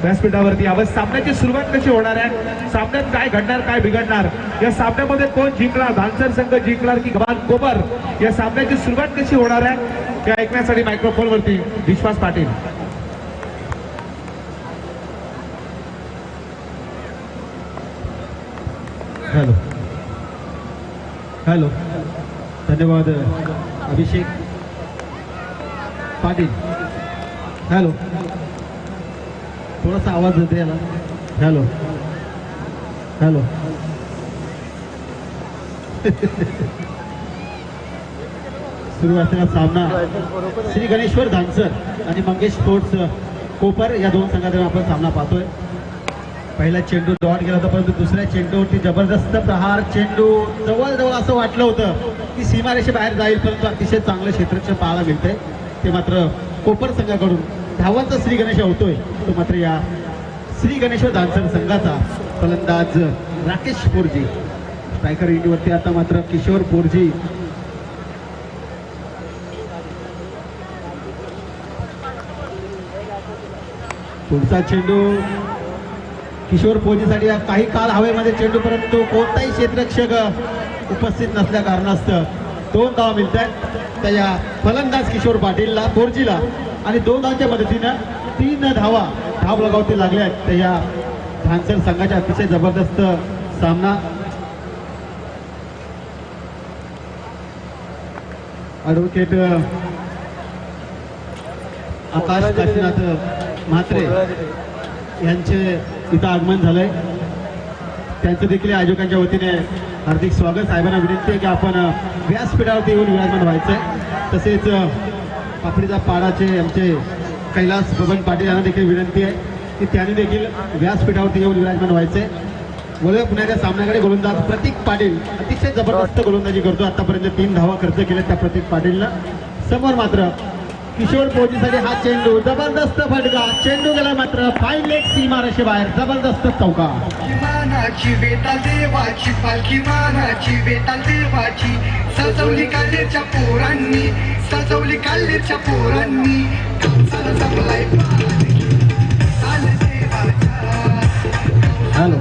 व्यासपीठावरती यावं. सामन्याची सुरुवात कशी होणार आहे, सामन्यात काय घडणार, काय बिघडणार, या सामन्यामध्ये कोण जिंकणार, धानसर संघ जिंकणार की गव्हाण कोपर, या सामन्याची सुरुवात कशी होणार आहे ते ऐकण्यासाठी मायक्रोफोन वरती विश्वास पाटील. हॅलो हॅलो, धन्यवाद अभिषेक पाटील. हॅलो, थोडासा आवाज देते याला. हॅलो हॅलो सुरू असलेला सामना श्री गणेश्वर धानसर आणि मंगेश स्पोर्ट्स कोपर या दोन संघांमध्ये आपण सामना पाहतोय. पहिला चेंडू डॉट गेला होता, परंतु दुसऱ्या चेंडूवरती जबरदस्त प्रहार. चेंडू जवळजवळ असं वाटलं होतं की सीमारेषेबाहेर जाईल, परंतु अतिशय चांगलं क्षेत्ररक्षण पाहायला मिळतंय. ते मात्र कोपर संघाकडून धावांचा श्री गणेश होतोय, तो मात्र या श्री गणेश्वर धानसर संघाचा फलंदाज राकेश पोरजी. स्ट्रायकर इंडीवरती आता मात्र किशोर पोरजी. पुढचा चेंडू किशोर पोरजीसाठी काही काल हवेमध्ये चेंडू, परंतु कोणताही क्षेत्ररक्षक उपस्थित नसल्या कारणास्तव 2 धावा मिळत आहेत त्या या फलंदाज किशोर पाटीलला, पोरजीला. आणि 2 धावांच्या मदतीनं 3 धावा धाव लगावती लागल्या आहेत त्या या धानसर संघाच्या. अतिशय जबरदस्त सामना. ॲडव्होकेट आकाश काशीनाथ म्हात्रे यांचे इथं आगमन झालंय. त्यांचं देखील आयोजकांच्या वतीने हार्दिक स्वागत. साहेबांना विनंती आहे की आपण व्यासपीठावरती येऊन विराजमान व्हायचंय. तसेच पापडीचा पाडाचे आमचे कैलास बबन पाटील यांना देखील विनंती आहे की त्यांनी देखील व्यासपीठावरती येऊन विराजमान व्हायचंय. वळूया पुन्हा त्या सामन्याकडे. गोलंदाज प्रतीक पाटील अतिशय जबरदस्त गोलंदाजी करतो. आतापर्यंत 3 धावा खर्च केल्या त्या प्रतीक पाटीलला. समोर मात्र किशोर पोरजीसाठी हा चेंडू, जबरदस्त फटका. चेंडू गेला मात्र फाईन लेग सीमारेषे बाहेर. जबरदस्त चौका. मानाची बेटा देवाची पालखी, मानाची बेटा देवाची, सजवली काल्लेच्या पोरांनी, सजवली काल्लेच्या पोरांनी. हॅलो,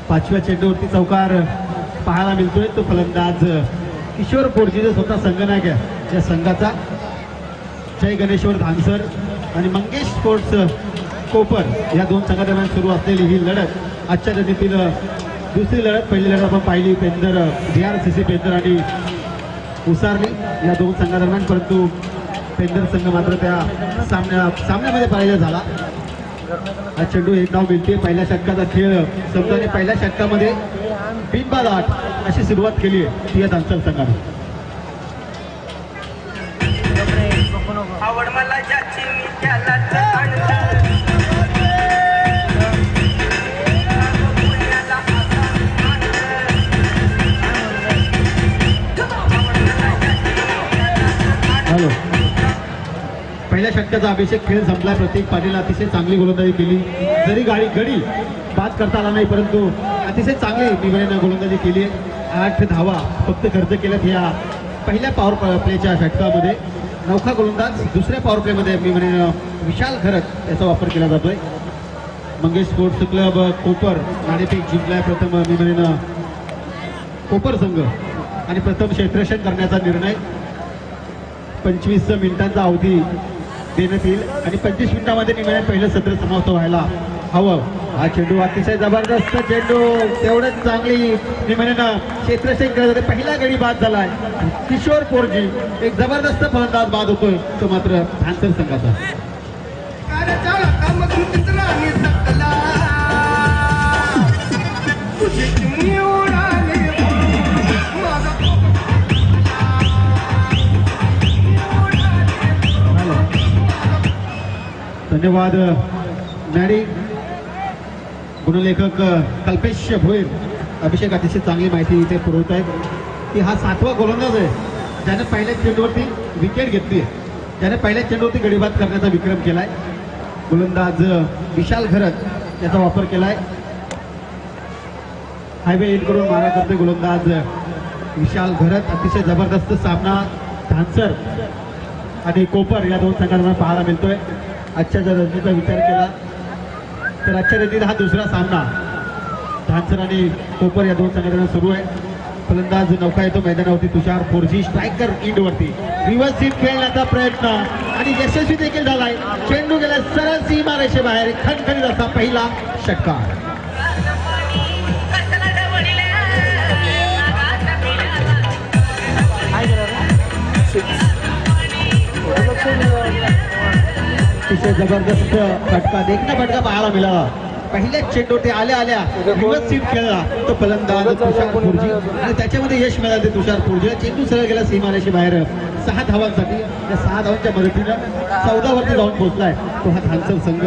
5व्या चेंडूवरती चौकार पाहायला मिळतोय. तो फलंदाज किशोर पोरजी जो स्वतः संघनायक आहे या संघाचा. जय गणेश्वर धानसर आणि मंगेश स्पोर्ट्स कोपर या 2 संघादरम्यान सुरू असलेली ही लढत आजच्या दिवशीतील दुसरी लढत. पहिली लढत आपण पाहिली पेंदर, DRCC पेंदर आणि उसारली या 2 संघादरम्यान, परंतु पेंदर संघ मात्र त्या सामन्यामध्ये पराजय झाला. हा चेंडू 1 धाव मिळते. पहिल्या षटकाचा खेळ समजाने पहिल्या षटकामध्ये बिनबाद अशी सुरुवात केली आहे ती या धानसर संघाने. आवड मला ज्याची मी त्यालाच हॅलो, पहिल्या षटकाचा अभिषेक खेळ संपला. प्रतीक पाटील अतिशय चांगली गोलंदाजी केली. जरी गडी बाद करता आला नाही, परंतु अतिशय चांगली निवडीनं गोलंदाजी केली. 8 धावा फक्त खर्च केल्यात या पहिल्या पॉवर प्लेच्या षटकामध्ये. नौखा गोलंदाज दुसऱ्या पॉवर प्लेमध्ये मी म्हणेन विशाल खरत याचा वापर केला जातोय. मंगेश स्पोर्ट्स क्लब कोपर नाणेफेक जिंकलाय प्रथम मी म्हणेन कोपर संघ. आणि प्रथम क्षेत्ररक्षण करण्याचा निर्णय. 25 मिनिटांचा अवधी देण्यात येईल आणि 25 मिनिटांमध्ये मी म्हणेन पहिलं सत्र समाप्त व्हायला हवं. हा चेंडू अतिशय जबरदस्त चेंडू, तेवढंच चांगली मी म्हणेन क्षेत्ररक्षण करत होते. पहिला गडी बाद झालाय. किशोर पोरजी एक जबरदस्त फलंदाज बाद होतोय, तो मात्र धानसर संघाचा. धन्यवाद मॅडी. गुणलेखक कल्पेश भोईर, अभिषेक अतिशय चांगली माहिती इथे पुरवत आहेत की हा 7वा गोलंदाज आहे ज्याने पहिल्या चेंडूवरती विकेट घेतली आहे, ज्याने पहिल्या चेंडूवरती गडीबाद करण्याचा विक्रम केलाय. गोलंदाज विशाल घरत याचा वापर केलाय. हायवे एंड करून मारा करते गोलंदाज विशाल घरत. अतिशय जबरदस्त सामना धानसर आणि कोपर या दोन संघांना पाहायला मिळतोय. आजच्या जर रणजीचा विचार केला तर आजच्या रणजीत हा दुसरा सामना धानसर आणि कोपर या दोन संघांना सुरू आहे. फलंदाज नौका येतो मैदानावरती तुषार 4G स्ट्रायकर इंडवरती रिव्हर्स स्वीप खेळण्याचा प्रयत्न आणि यशस्वी देखील झालाय. चेंडू गेला सरळ सीमा रेषेबाहेर खणखणीत असा पहिला षटकार. अतिशय जबरदस्त फटका देखणा फटका पाहायला मिळाला. पहिल्याच चेंडूवरती आल्या रिव्हर्स स्वीप खेळला तो फलंदाज तुषार 4G आणि त्याच्यामध्ये यश मिळाले तुषार 4G. चेंडू सरळ गेला सीमारेषे बाहेर 6 धावांसाठी. त्या 6 धावांच्या मदतीनं 14 वरती जाऊन पोहोचलाय तो हा धानसर संघ.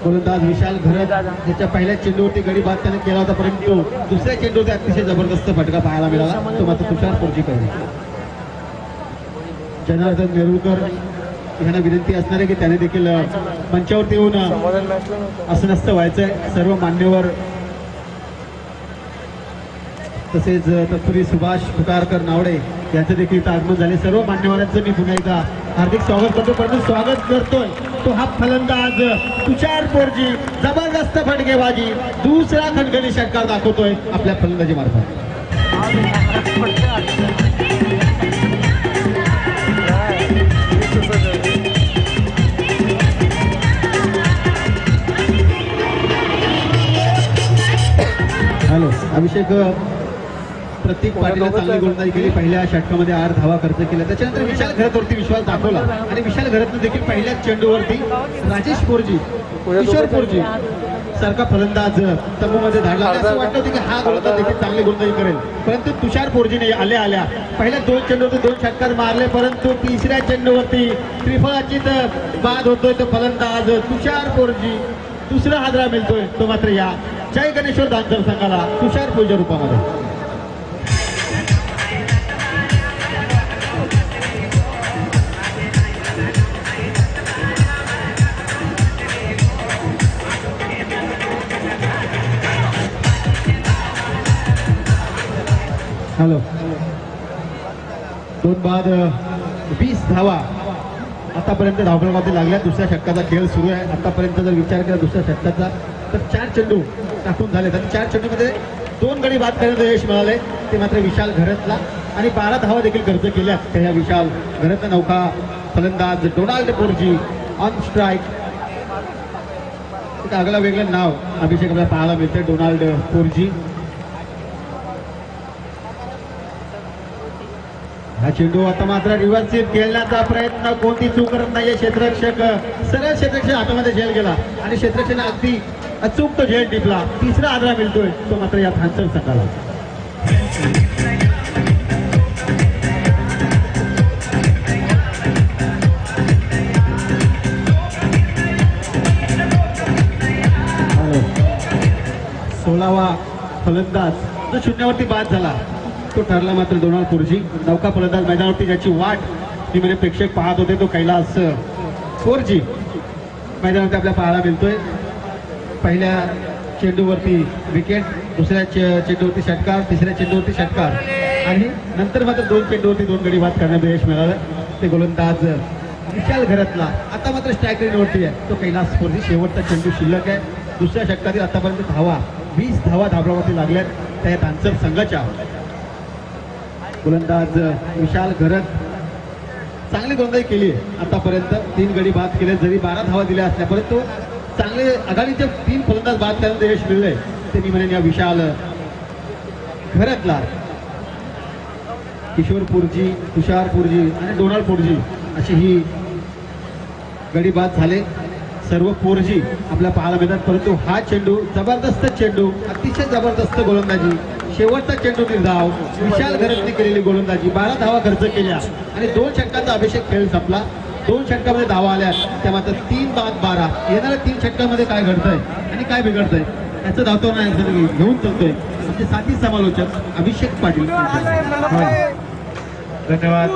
गोलंदाज विशाल घरत याच्या पहिल्या चेंडूवरती गडी बाद त्याने केला होता, परंतु दुसऱ्या चेंडूवरती अतिशय जबरदस्त फटका पाहायला मिळाला तो मात्र तुषार 4G कडे. जनार्दन नेरुळकर यांना विनंती असणार आहे की त्याने देखील मंचावरती येऊन असं नसतं व्हायचंय. सर्व मान्यवर तसेच तत्पुरी सुभाष पुकारकर नावडे यांचं देखील इथं आगमन झाले. सर्व मान्यवरांचं मी पुन्हा एकदा हार्दिक स्वागत करतो. परंतु स्वागत करतोय तो हा फलंदाज तुषार 4G जबरदस्त फटकेबाजी दुसरा खणखणी षटकार दाखवतोय आपल्या फलंदाजी मार्फत. हॅलो अभिषेक प्रतीक पाटीलने चांगली गोलंदाजी केली. पहिल्या षटकामध्ये 8 धावा खर्च केल्या. त्याच्यानंतर विशाल घरतवरती विश्वास दाखवला आणि विशाल घरतनं देखील पहिल्याच चेंडूवरती राजेश 4G किशोर 4G सारखा फलंदाज तंबूमध्ये धाडला. असं वाटत होतं की हा गोलंदाज देखील चांगली गोलंदाजी करेल, परंतु तुषार 4Gने आल्या पहिल्या 2 चेंडूवरती 2 षटकार मारले, परंतु तिसऱ्या चेंडूवरती त्रिफळाची बाद होतोय तो फलंदाज तुषार 4G. दुसरा हादरा मिळतोय तो मात्र या जय गणेश्वर धानसर संघाला तुषार 4G रूपामध्ये. हॅलो 2 बाद 20 धावा आतापर्यंत धावफलकावरती लागल्या. दुसऱ्या षटकाचा खेळ सुरू आहे. आतापर्यंत जर विचार केला दुसऱ्या षटकाचा तर 4 चेंडू टाकून झाले आणि 4 चेंडूमध्ये 2 गडी बाद करण्याचं यश मिळाले ते मात्र विशाल घरतला आणि 12 धावा देखील खर्च केल्या त्या विशाल घरत. नौका फलंदाज डोनाल्ड 4G ऑन स्ट्राईक. एक आगळं वेगळं नाव अभिषेक आपल्याला पाहायला मिळते डोनाल्ड 4G. हा चेंडू आता मात्र रिव्हर्स स्वीप खेळण्याचा प्रयत्न कोणती चूक करत नाहीये क्षेत्ररक्षक. सरळ क्षेत्ररक्षक हातामध्ये झेल गेला आणि क्षेत्ररक्षण अगदी अचूक तो झेल टिपला. तिसरा आदरा मिळतोय तो मात्र या धानसर संघाला. सोळावा फलंदाज जो शून्यावरती बाद झाला तो ठरला मात्र डोनाल्ड 4G. नौका फलंदाज मैदानावरती ज्याची वाट ती म्हणजे प्रेक्षक पाहत होते तो कैलास 4G मैदानावरती आपल्याला पाहायला मिळतोय. पहिल्या चेंडूवरती विकेट, दुसऱ्या चेंडूवरती षटकार, तिसऱ्या चेंडूवरती षटकार आणि नंतर मात्र 2 चेंडूवरती 2 गडी बाद करण्याचं यश मिळालं ते गोलंदाज विशाल घरतला. आता मात्र स्ट्रायक रेंजवरती आहे तो कैलास 4G. शेवटचा चेंडू शिल्लक आहे. दुसऱ्या षटकातील आतापर्यंत धावा 20 धावा धाबळावरती लागल्यात त्या धानसर संघाच्या. गोलंदाज विशाल घरत चांगली गोलंदाजी केली आतापर्यंत. 3 गडी बाद केले, जरी 12 धावा दिल्या असल्या परंतु चांगले आघाडीचे 3 फलंदाज बाद करण्याचं यश मिळलंय ते मी म्हणेन या विशाल घरतला. किशोर 4G, तुषार 4G आणि डोनाल्ड 4G अशी ही गडी बाद झाले. सर्व 4G आपल्याला पाहायला मिळतात, परंतु हा चेंडू जबरदस्त चेंडू, अतिशय जबरदस्त गोलंदाजी. शेवटचा चेंडू निर्धाव विशाल घरतने केलेली गोलंदाजी. 12 धावा खर्च केल्या आणि 2 षटकांचा अभिषेक खेळ संपला. 2 षटकामध्ये धावा आल्या त्या मात्र 3 बाद 12. येणाऱ्या 3 षटकामध्ये काय घडतंय आणि काय बिघडतंय याचं धावताना घेऊन चलतोय म्हणजे साथी समालोचक अभिषेक पाटील. धन्यवाद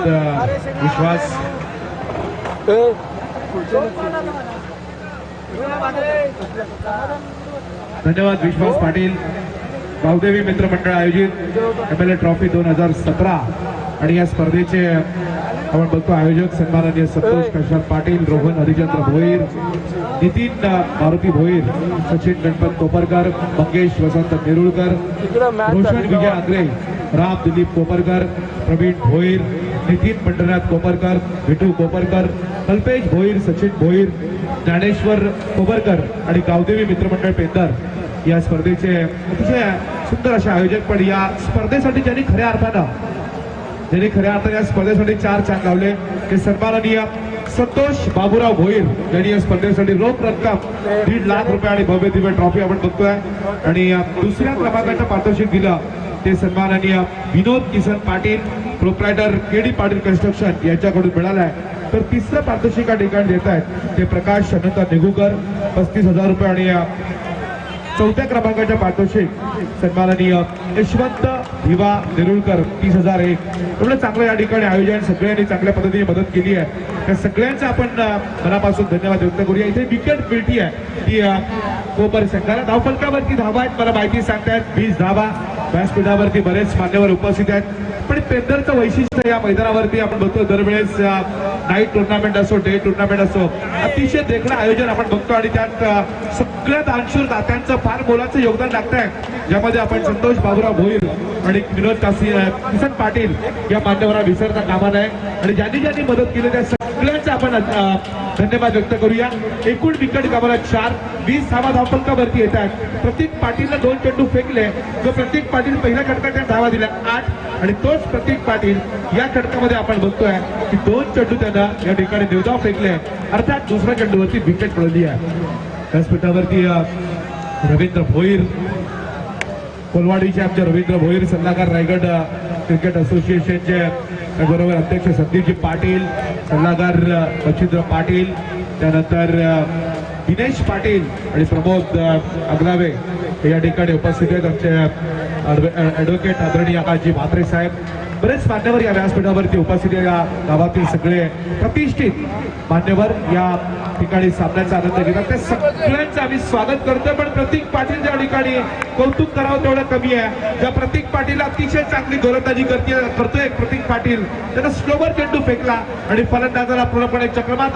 विश्वास. धन्यवाद विश्वास पाटील. भाऊदेवी मित्रमंडळ आयोजित MLA ट्रॉफी 2017 आणि या स्पर्धेचे आपण बघतो आयोजक सन्माननीय संतोष कशाल पाटील, रोहन हरिचंद्र भोईर, नितीन मारुती भोईर, सचिन गणपत कोपरकर, मंगेश वसंत नेरुळकर, रोशन विजय आग्रे, राम दिलीप कोपरकर, प्रवीण भोईर, नितीन पंढरनाथ कोपरकर, विठू कोपरकर, कल्पेश भोईर, सचिन भोईर, ज्ञानेश्वर कोपरकर आणि गावदेवी मित्रमंडळ पेंदर या स्पर्धेचे अतिशय सुंदर असे आयोजक. पण या स्पर्धेसाठी ज्यांनी खऱ्या अर्थाने या स्पर्धेसाठी 4 चाक लावले ते सन्माननीय संतोष बाबूराव भोईर यांनी या स्पर्धेसाठी रोख रक्कम 1.5 लाख रुपये आणि भव्य दिव्य ट्रॉफी आपण बघतोय. आणि दुसऱ्या क्रमांकाचं पारितोषिक दिलं ते सन्माननीय Vinod Kisan Patil, proprietor KD Patil construction यांच्याकडून मिळालं आहे. तर तिसरं पारितोषिक या ठिकाणी देत आहेत ते प्रकाश अनंत निगुकर 35,000 रुपये. आणि चौथ्या क्रमांकाच्या पारितोषिक सन्माननीय यशवंत भिवा नेरुळकर 30,001. एवढं चांगलं या ठिकाणी आयोजन सगळ्यांनी चांगल्या पद्धतीने मदत केली आहे. त्या सगळ्यांचा आपण मनापासून धन्यवाद व्यक्त करूया. इथे विकेट मिळती आहे ती कोपर संघाला. धावफलकावरती धावा आहेत, मला माहिती सांगतायत 20 धावा. व्यासपीठावरती बरेच मान्यवर उपस्थित आहेत. पण पेंदरचं वैशिष्ट्य या मैदानावरती आपण बघतो दरवेळेस नाईट टुर्नामेंट असो, डे टुर्नामेंट असो, अतिशय देखणं आयोजन आपण बघतो. आणि त्यात सगळ्या दानशूर दात्यांचं फार मोलाचं योगदान लागत आहे, ज्यामध्ये आपण संतोष बाबूराव भोईर आणि विनोद किसन पाटील या मान्यवरांना विसरता कामा नये. आणि ज्यांनी मदत केली त्या सगळ्यांचं आपण धन्यवाद व्यक्त करूया. एकूण विकेट कामाला 4, 20 धावा धावफलकावरती येत आहेत. प्रतीक पाटीलला 2 चेंडू फेकले. जो प्रतीक पाटील पहिल्या षटकात धावा दिल्या 8 आणि तोच प्रतीक पाटील या षटकामध्ये आपण बघतोय की 2 चेंडू त्यांना या ठिकाणी निर्धाव फेकले. अर्थात दुसऱ्या चेंडूवरती विकेट मिळवली आहे. व्यासपीठावरती रवींद्र भोईर, कोलवाडीचे आमचे रवींद्र भोईर सल्लागार, रायगड क्रिकेट असोसिएशनचे बरोबर अध्यक्ष संदीपजी पाटील, सल्लागार मच्छिंद्र पाटील, त्यानंतर दिनेश पाटील आणि प्रमोद अगलावे या ठिकाणी उपस्थित आहेत. आमचे ॲडव्होकेट आदरणीय आकाशजी म्हात्रे साहेब, बरेच मान्यवर या व्यासपीठावरती उपस्थित आहे. या गावातील सगळे प्रतिष्ठित मान्यवर या ठिकाणी सामन्याचा आनंद घेतात. त्या सगळ्यांचं आम्ही स्वागत करतोय. पण प्रतीक पाटील त्या ठिकाणी कौतुक करावं तेवढं कमी आहे. ज्या प्रतीक पाटील अतिशय चांगली गोलंदाजी करतोय प्रतीक पाटील, त्यानं स्लोवर चेंडू फेकला आणि फलंदाजाला पूर्णपणे चक्रमात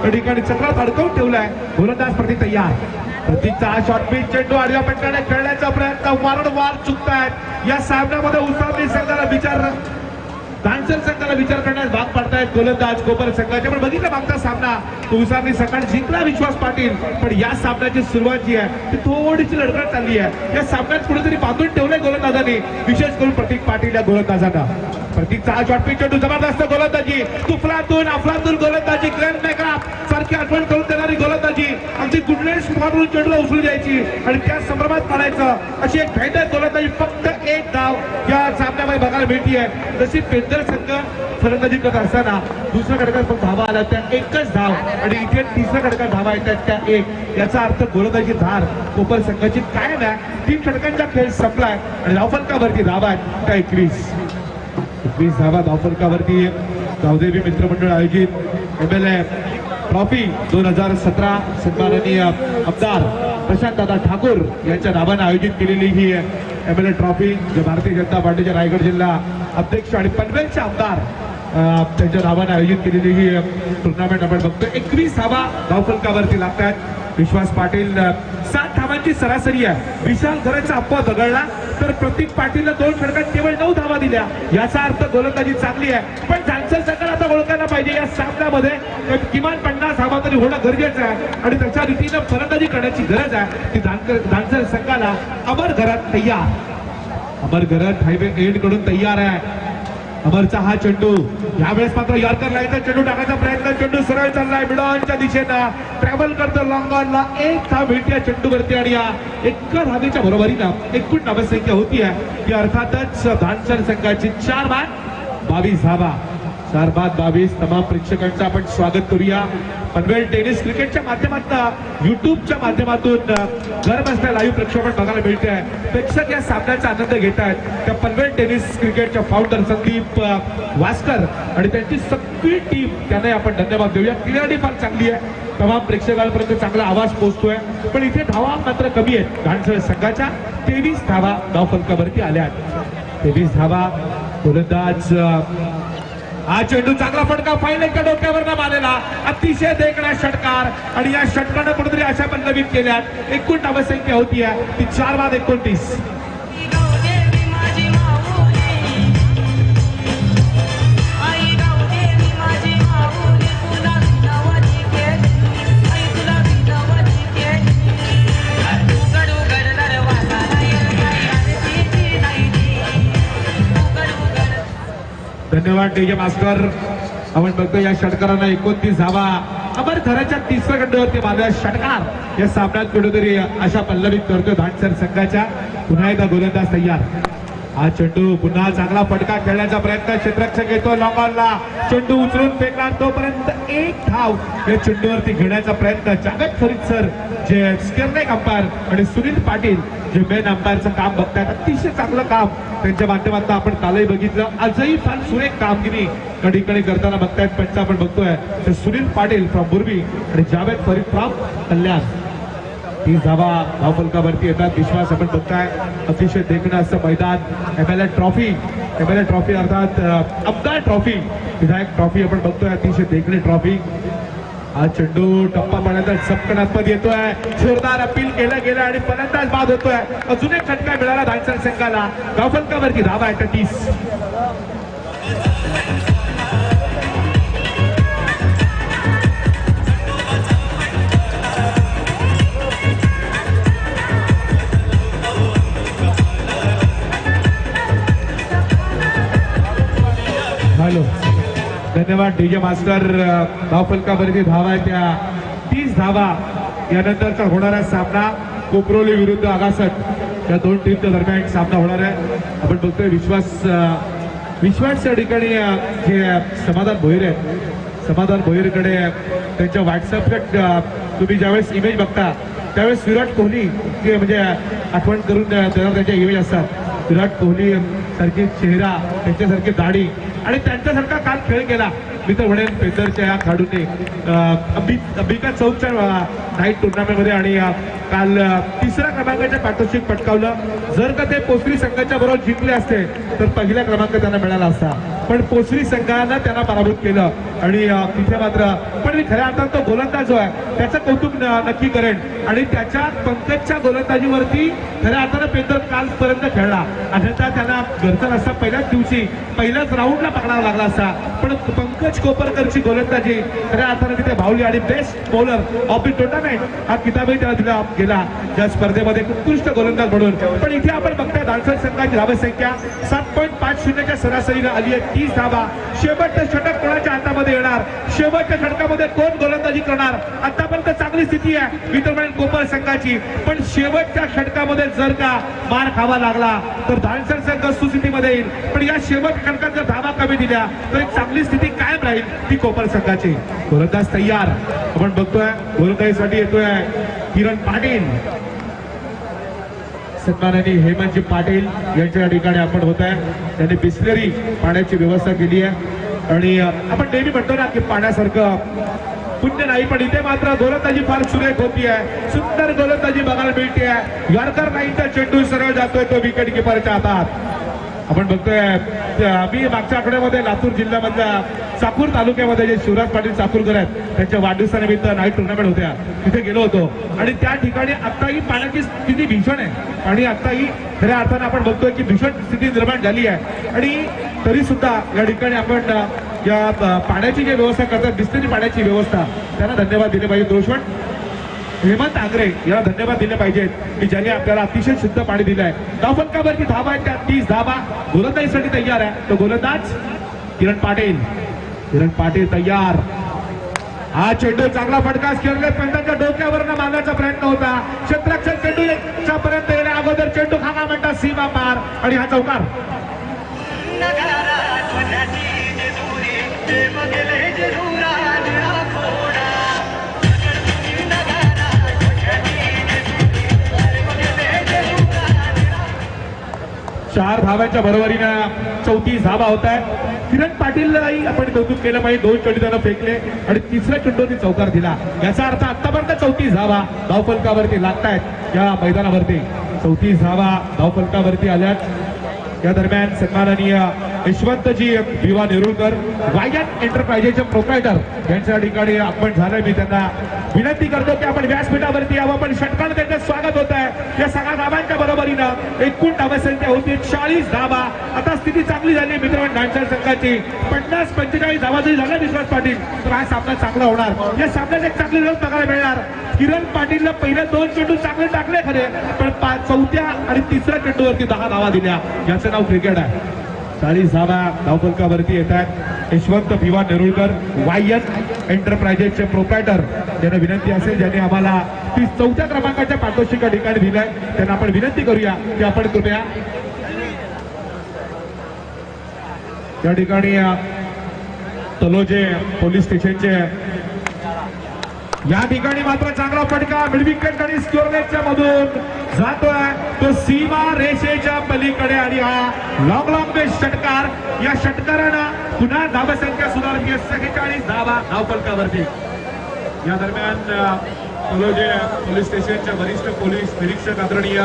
या ठिकाणी चक्रात अडकवून ठेवलाय. गोलंदाज प्रतीक तयार. प्रतीकचा शॉर्ट पिच चेंडू आडव्या पट्ट्याने खेळण्याचा प्रयत्न वारंवार चुकतायत. या सामन्यामध्ये उसावली संघाला दानसर संघाला विचार करण्यास भाग पाडतायत गोलंदाज कोपर संघाचे. पण बघितलं मागचा सामना उसावली संघाने जिंकला विश्वास पाटील. पण या सामन्याची सुरुवात जी आहे ती थोडीशी लढत चालली आहे. या सामन्यात कुठेतरी बांधून ठेवलंय गोलंदाजांनी, विशेष करून प्रतीक पाटील या गोलंदाजांना. प्रतीकचा शॉर्ट पिच चेंडू जबरदस्त गोलंदाजी, तुफलातून अफलातून गोलंदाजी, ग्रँड मेकअप सारखी आठवण करून देणारी गोलंदाजी. अगदी गुडनेस मारून चेंडूला उचलून द्यायची आणि त्या संभ्रमात मारायचं अशी एक भयंकर गोलंदाजी. फक्त 1 धाव या सामन्यामध्ये बघायला मिळतीये. जशी पेंदर संघ फलंदाजी करत असताना दुसऱ्या षटकात पण धावा आल्या त्या 1च धाव आणि इथे तिसऱ्या षटकात धावा येतात त्या 1. याचा अर्थ गोलंदाजी धार कोपर संघाची कायम आहे. 3 षटकांचा खेळ संपलाय आणि धावफलकावरती धावा आहेत त्या 21 धावा धावफलकावरती. गावदेवी मित्रमंडळ आयोजित MLA ट्रॉफी 2017 सन्माननीय आमदार प्रशांतदादा ठाकूर यांच्या नावाने आयोजित केलेली ही MLA ट्रॉफी, जो भारतीय जनता पार्टीचे रायगड जिल्हा अध्यक्ष आणि पनवेलचे आमदार त्यांच्या नावाने आयोजित केलेली ही टुर्नामेंट आपण बघतोय. 21 धावा धावफलकावरती लागतात. विश्वास पाटील 7 धावांची सरासरी आहे. विशाल घराचा अपवाद वगळला तर प्रतीक पाटीलने 2 षटकात केवळ 9 धावा दिल्या. याचा अर्थ गोलंदाजी चांगली आहे. पण दानसर संघाला आता ओळखायला पाहिजे या सामन्यामध्ये किमान 50 धावा तरी होणं गरजेचं आहे आणि त्याच्या रीतीनं फलंदाजी करण्याची गरज आहे. ती दानसर संघाला अमर घरात तयार. अमर घरात हायवे एंड कडून तयार आहे. अमरचा हा चेंडू यावेळेस मात्र यॉर्कर लाईनचा चेंडू टाकायचा प्रयत्न. चेंडू सरळ चाललाय मिडॉनच्या दिशेनं, ट्रॅव्हल करतो लॉंग ऑनला. 1 धाव मिळते या चेंडूवरती आणि या 1 धावेच्या बरोबरीनं एकूण धावसंख्या होती आहे ती अर्थातच दानसर संघाची 4 बाद 22 धावा. 4 बाद 22. तमाम प्रेक्षकांचं आपण स्वागत करूया. पनवेल टेनिस क्रिकेटच्या माध्यमातून युट्यूबच्या माध्यमातून घर बसल्या लाईव्ह प्रक्षेपण बघायला मिळते आहे. प्रेक्षक या सामन्याचा आनंद घेत आहेत. त्या पनवेल टेनिस क्रिकेटच्या फाउंडर संदीप वास्कर आणि त्यांची सगळी टीम, त्यांना आपण धन्यवाद देऊया. क्लिअरिटी फार चांगली आहे. तमाम प्रेक्षकांपर्यंत चांगला आवाज पोहोचतोय. पण इथे धावा मात्र कमी आहेत. दानसर संघाच्या 23 धावा धावफलकावरती आल्या आहेत. 23 धावा. गोलंदाज हा चेंडू चांगला फटका फायनलच्या डोक्यावर मारलेला अतिशय देखणा षटकार आणि या षटकानं कुठेतरी अशा पद्धतीत केल्यात एकूण धावसंख्या होती ती 4-29. धन्यवाद डीजे मास्टर. आपण बघतो या षटकारांना 29 धावा अमर थराच्या 3ऱ्या गड्ड्यावरती मारलेला षटकार या सामन्यात कुठेतरी अशा पल्लवीत करतो धानसर संघाच्या. पुन्हा एकदा गोलंदाज तयार. हा चेंडू पुन्हा चांगला फटका खेळण्याचा प्रयत्न क्षेत्ररक्षक घेतो लॉंगॉनला. चेंडू उचलून फेकला तोपर्यंत एक धाव या चेंडूवरती घेण्याचा प्रयत्न. जावेद फरीद सर जे स्केअरनेक अंपायर आणि सुनील पाटील जे मेन अंपायरचं काम बघतायत अतिशय चांगलं काम त्यांच्या माध्यमातून आपण कालही बघितलं. आजही फार सुरेख कामगिरी कधीकडे करताना बघतायत. पंच आपण बघतोय ते सुनील पाटील फ्रॉम बुर्बी आणि जावेद फरीद फ्रॉम कल्याण. 30 धावा धावफलकावरती येतात. विश्वास आपण बघताय अतिशय देखणं असं मैदान. एमएलए ट्रॉफी अर्थात आमदार ट्रॉफी विधायक ट्रॉफी आपण बघतोय अतिशय देखणी ट्रॉफी. हा चेंडू टप्पा पाण्याचा चपकणात येतोय. जोरदार अपील केलं गेलं आणि फलंदाज बाद होतोय. अजून एक फटका मिळाला धानसर संघाला. धावफलकावरती धावा आहेत 30. हॅलो धन्यवाद डीजे मास्टर. धावफलकावरती धावा आहे त्या 30 धावा. यानंतरचा होणारा सामना कोपरोली विरुद्ध आगासट या दोन टीमच्या दरम्यान सामना होणार आहे. आपण बघतोय विश्वासच्या ठिकाणी जे समाधान भोईर आहेत. समाधान भोईरकडे त्यांच्या व्हॉट्सअपच्या तुम्ही ज्यावेळेस इमेज बघता त्यावेळेस विराट कोहली म्हणजे आठवण करून देणार त्यांच्या इमेज असतात. विराट कोहली सारखी चेहरा त्यांच्यासारखी दाढी आणि त्यांच्यासारखा काल खेळ केला मी तर म्हणेन पेसरच्या या खेळाडूंनी अंबिका चौकच्या नाईट टुर्नामेंटमध्ये आणि काल 3ऱ्या क्रमांकाच्या पारितोषिक पटकावलं. जर का ते पोसरी संघाच्या बरोबर जिंकले असते तर पहिला क्रमांक त्यांना मिळाला असता. पण पोसरी संघानं त्यांना पराभूत केलं आणि तिथे मात्र पण मी खऱ्या अर्थात तो गोलंदाज जो आहे त्याचं कौतुक नक्की करेन आणि त्याच्या पंकजच्या गोलंदाजीवरती खऱ्या अर्थानं पेंदर कालपर्यंत खेळला. अन्यथा त्यांना घरचा रस्ता पहिल्याच दिवशी पहिल्याच राऊंडला पकडावा लागला असता. पण पंकज कोपरकरची गोलंदाजी खऱ्या अर्थानं तिथे भावली आणि best bowler of the tournament हा किताबही त्याला दिला गेला या स्पर्धेमध्ये उत्कृष्ट गोलंदाज म्हणून. पण इथे आपण बघताय धानसर संघाची धावसंख्या 7.50च्या सरासरीनं आली आहे. 30 धावा. शेवटचं षटक कोणाच्या हातामध्ये येणार. शेवटच्या षटकामध्ये कोण गोलंदाजी करणार. आतापर्यंत चांगली स्थिती आहे मी तर म्हणेन कोपर संघाची. पण शेवटच्या षटकामध्ये जर का मार खावा लागला तर धानसर संघ सुस्थितीमध्ये येईल. पण या शेवटच्या षटकात जर धावा कमी दिल्या तर एक चांगली स्थिती कायम राहील ती कोपर संघाची. गोलंदाज तयार. आपण बघतोय गोलंदाजीसाठी येतोय किरण पाटील. सन्माननीय हेमंतजी पाटील यांच्या ठिकाणी आपण होत आहे. त्यांनी बिस्लरी पाण्याची व्यवस्था केली आहे आणि आपण नेहमी म्हणतो ना की पाण्यासारखं पुण्य नाही पण इथे मात्र गोलंदाजी फार सुरेख होती आहे. सुंदर गोलंदाजी बघायला मिळते आहे. यॉर्कर नाहीचा चेंडू सरळ जातोय तो विकेट किपरच्या हातात. आपण बघतोय मी मागच्या आठवड्यामध्ये लातूर जिल्ह्यामधल्या चाकूर तालुक्यामध्ये जे शिवराज पाटील चाकूरकर आहेत त्यांच्या वाढदिवसानिमित्त नाईट टुर्नामेंट होत्या तिथे गेलो होतो आणि त्या ठिकाणी आत्ताही पाण्याची स्थिती भीषण आहे आणि आत्ताही खऱ्या अर्थानं आपण बघतोय की भीषण स्थिती निर्माण झाली आहे. आणि तरी सुद्धा या ठिकाणी आपण या पाण्याची जी व्यवस्था करतात बिस्लरी पाण्याची व्यवस्था त्यांना धन्यवाद दिले पाहिजे. दोषवण हेमंत आंग्रे याला धन्यवाद दिले पाहिजेत की ज्यांनी आपल्याला अतिशय शुद्ध पाणी दिलं आहे. धावफलकावरती धावा आहेत त्या 30 धावा. गोलंदाजीसाठी तयार आहे तो गोलंदाज किरण पाटील तयार. हा चेंडू चांगला फटका खेळले पंचांच्या डोक्यावरनं मारण्याचा प्रयत्न होता. क्षेत्ररक्षक चेंडू पर्यंत येण्या अगोदर चेंडू खाना म्हणतात सीमा पार आणि हा चौकार. चार धाव्यांच्या बरोबरीनं 34 धावा होत आहेत. किरण पाटीललाही आपण कौतुक केलं पाहिजे. 2 चेंडू त्यानं फेकले आणि 3ऱ्या चेंडूवरती चौकार दिला. याचा अर्थ आतापर्यंत 34 धावा धावफलकावरती लागतायत या मैदानावरती. 34 धावा धावफलकावरती आल्यात. या दरम्यान सन्माननीय यशवंतजी भिवा नेरुळकर वायन एंटरप्राइजेसचे प्रोप्रायटर यांच्या ठिकाणी आपण झालंय. मी त्यांना विनंती करतो की आपण व्यासपीठावरती यावं. पण षटकानं त्यांचं स्वागत होत आहे. या सगळ्या धावांच्या बरोबरीनं एकूण धावसंख्या होती 40 धावा. आता स्थिती चांगली झाली मित्रांनो डान्सर संघाची. 50-45 धावा जरी झाल्या विश्वास पाटील तर हा सामना चांगला होणार. या सामन्यात एक चांगली रन बघायला मिळणार. किरण पाटीलला पहिले 2 चेंडू चांगले टाकले खरे, पण चौथ्या आणि तिसऱ्या चेंडूवरती 10 धावा दिल्या. याचं नाव क्रिकेट आहे. 40 धावा धावफलकावरती येत आहेत. यशवंत भिवा नेरुळकर वायन एंटरप्राइजेसचे प्रोप्रायटर यांना विनंती असेल ज्यांनी आम्हाला 4थ्या क्रमांकाच्या पारितोषिका ठिकाणी दिलंय त्यांना आपण विनंती करूया की आपण कृपया या ठिकाणी तलोजे पोलीस स्टेशनचे या ठिकाणी मात्र चांगला फटका मिडविकेट आणि स्क्वेअरलेसच्या मधून जातोय तो सीमा रेषेच्या पलीकडे आणि हा लॉंग बेस षटकार. या षटकारानं पुन्हा धावसंख्या सुधारली 46 धावा धावफलकावरती. या दरम्यान तलोजे पोलीस स्टेशनच्या वरिष्ठ पोलीस निरीक्षक आदरणीय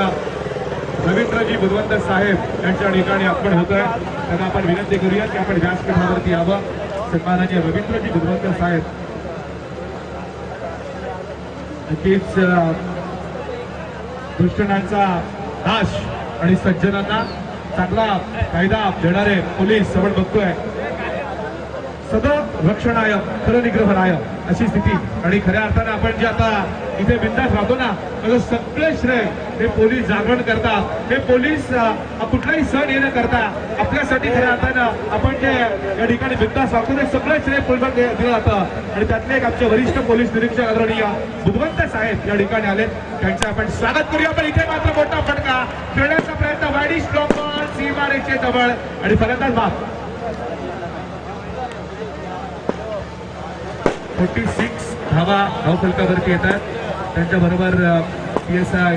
रवींद्रजी बुधवंत साहेब यांच्या ठिकाणी आपण होतोय. त्यांना आपण विनंती करूया की आपण व्यासपीठावरती यावं. सन्माननीय रवींद्रजी बुधवंत साहेब नक्कीच दुष्टनांचा नाश आणि सज्जनांना चांगला कायदा देणारे पोलीस आपण बघतोय. सदैव रक्षणाय खरं निग्रहणाय अशी स्थिती. आणि खऱ्या अर्थाने आपण जे आता इथे बिंदास राहतो ना त्याचं सगळे श्रेय हे पोलीस जागरण करतात. हे पोलीस कुठलाही सण येणं करता आपल्यासाठी खऱ्या अर्थानं आपण जे या ठिकाणी बिंदास राहतो ते सगळं श्रेय पोलिसांना दिलं जातं. आणि त्यातले एक आमचे वरिष्ठ पोलीस निरीक्षक आदरणीय बुधवंत साहेब या ठिकाणी आले. त्यांचं आपण स्वागत करूया. पण इथे मात्र मोठा फटका खेळण्याचा प्रयत्न वाईडी स्ट्रॉंग बॉल सीमारेषे जवळ आणि फलंदाज बाप 46 धावा धावफलकावरती येतात. त्यांच्याबरोबर PSI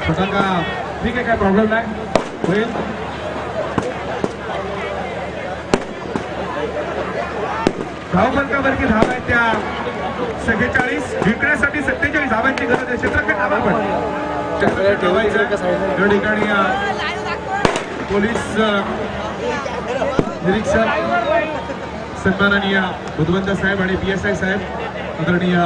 फटाका ठीक आहे, काय प्रॉब्लेम नाही होईल. धावफलकावरती धाव आहेत त्या 46 जिंकण्यासाठी 47 धावांची गरज आहे. क्षेत्रफळ धावा पण या ठिकाणी पोलीस निरीक्षक सन्माननीय बुधवंत साहेब आणि PSI साहेब आदरणीय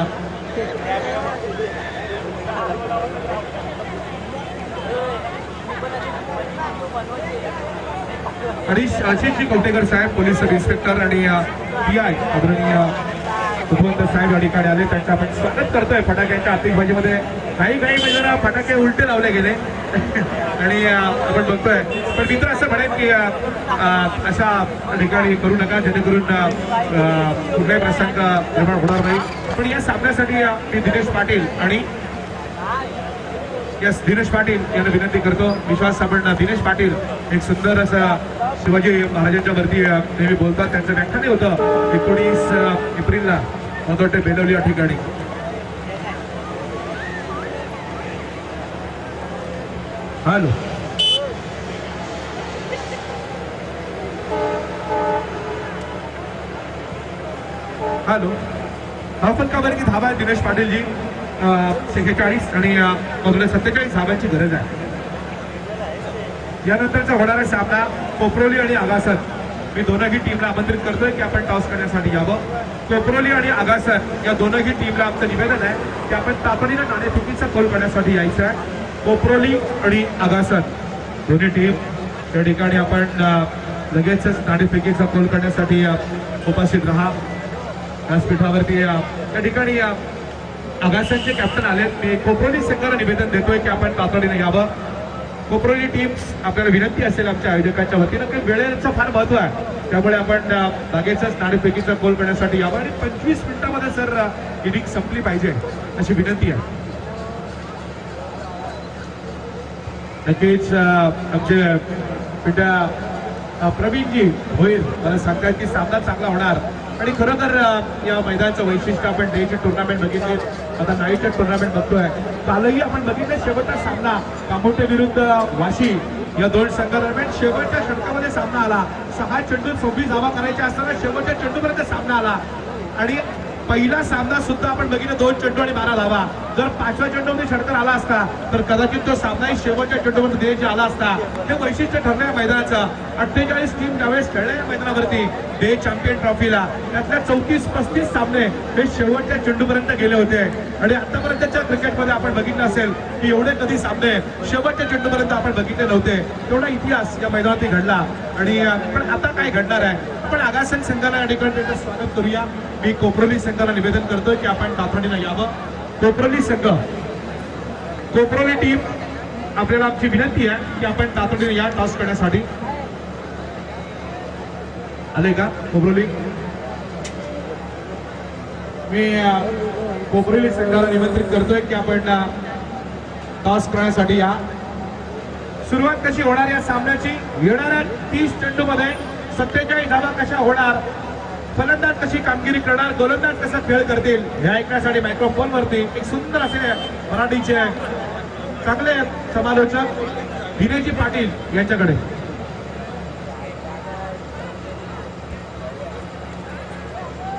आणि आशिषजी कवटेकर साहेब पोलीस सब इन्स्पेक्टर आणि PI आदरणीय बुधवंत साहेब या ठिकाणी आले. त्यांचं आपण स्वागत करतोय. फटाक्यांच्या आतिषबाजीमध्ये काही जरा फटाके उलटे लावले गेले आणि आपण बघतोय. पण मित्र असं म्हणेन की अशा ठिकाणी करू नका जेणेकरून कुठलाही प्रसंग निर्माण होणार नाही. पण या सामन्यासाठी मी दिनेश पाटील आणि यस दिनेश पाटील यांना विनंती करतो. विश्वास आपण दिनेश पाटील एक सुंदर असं शिवाजी महाराजांच्या वरती नेहमी बोलतात. त्यांचं व्याख्यान होतं 19 एप्रिलला मला वाटतं बेलवली या ठिकाणी. हॅलो हॅलो धावफलकावरती धावा आहे दिनेश पाटीलजी 46 आणि 47 धावांची गरज आहे. यानंतरचा होणारा सामना कोपरोली आणि आगासर. मी दोनही टीमला आमंत्रित करतोय की आपण टॉस करण्यासाठी यावं. कोपरोली आणि आगासर या दोनही टीमला आमचं निवेदन आहे की आपण तातडीनं नाणेफेकीचा कॉल करण्यासाठी यायचं आहे. कोपरोली आणि आगासर दोन्ही टीम त्या ठिकाणी आपण लगेचच नाणेफेकीचा कॉल करण्यासाठी उपस्थित राहा. व्यासपीठावरती त्या ठिकाणी आगासरचे कॅप्टन आलेत. मी कोपरोली संघाला निवेदन देतोय की आपण तातडीनं यावं. कोपरोली टीम्स आपल्याला विनंती असेल आमच्या आयोजकांच्या वतीनं की वेळेचं फार महत्व आहे. त्यामुळे आपण लगेचच नाणेफेकीचा गोल करण्यासाठी यावं आणि 25 मिनिटांमध्ये सर इनिंग संपली पाहिजे अशी विनंती आहे. नक्कीच आमचे पिट्या प्रवीणजी होईल. मला सांगतात की सामना चांगला होणार आणि खरं तर या मैदानाचं वैशिष्ट्य आपण डेची टुर्नामेंट बघितली, आता नाईटच्या टुर्नामेंट बघतोय. कालही आपण बघितलं शेवटचा सामना कामोठे विरुद्ध वाशी या दोन संघादरम्यान शेवटच्या षटकामध्ये सामना आला. 6 चेंडू 26 धावा करायच्या असताना शेवटच्या चेंडूपर्यंत सामना आला आणि पहिला सामना सुद्धा आपण बघितलं 2 चेंडू आणि 12 धावा. जर 5व्या चेंडूमध्ये षटकार आला असता तर कदाचित तो सामनाही शेवटच्या चेंडूमध्ये द्यायचे आला असता. हे वैशिष्ट्य ठरलं या मैदानाचं. 48 टीम ज्यावेळेस खेळल्या या मैदानावरती डे चॅम्पियन ट्रॉफीला, त्यातल्या 34-35 सामने हे शेवटच्या चेंडूपर्यंत गेले होते आणि आतापर्यंतच्या क्रिकेटमध्ये आपण बघितलं असेल की एवढे कधी सामने शेवटच्या चेंडूपर्यंत आपण बघितले नव्हते. तेवढा इतिहास या मैदानात घडला आणि पण आता काय घडणार आहे. आपण आगासन संघाला या ठिकाणी त्याचं स्वागत करूया. मी कोपरोली संघाला निवेदन करतोय की आपण तातडीनं यावं. कोपरोली संघ, कोपरोली टीम, आपल्याला आमची विनंती आहे की आपण तातडीने या टॉस करण्यासाठी. आले का कोपरोली? मी कोपरोली संघाला निमंत्रित करतोय की आपण टॉस करण्यासाठी या. सुरुवात कशी होणार या सामन्याची? येणाऱ्या 30 चेंडूमध्ये 47 धावा कशा होणार, फलंदाज कशी कामगिरी करणार, गोलंदाज कसा खेळ करतील, हे ऐकण्यासाठी मायक्रोफोन वरती एक सुंदर असे मराठीचे चांगले समालोचक दिनेशजी पाटील यांच्याकडे.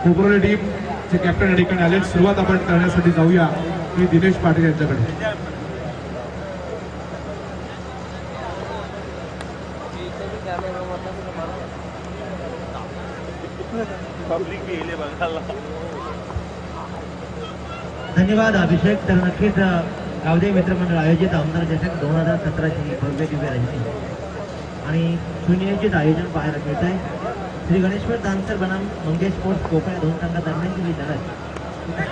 कोपरोली टीम चे कॅप्टन या ठिकाणी आले. सुरुवात आपण करण्यासाठी जाऊया की दिनेश पाटील यांच्याकडे. धन्यवाद अभिषेक. तर नक्कीच गावदेवी मित्रमंडळ आयोजित आमदार चषक 2017ची भव्य दिव्य रजनी आणि सुनियोजित आयोजन पाहायला मिळत आहे. श्री गणेश्वर दानसर बनाम मंगेश स्पोर्ट्स कोकण या दोन संघादरम्यानची ही लढत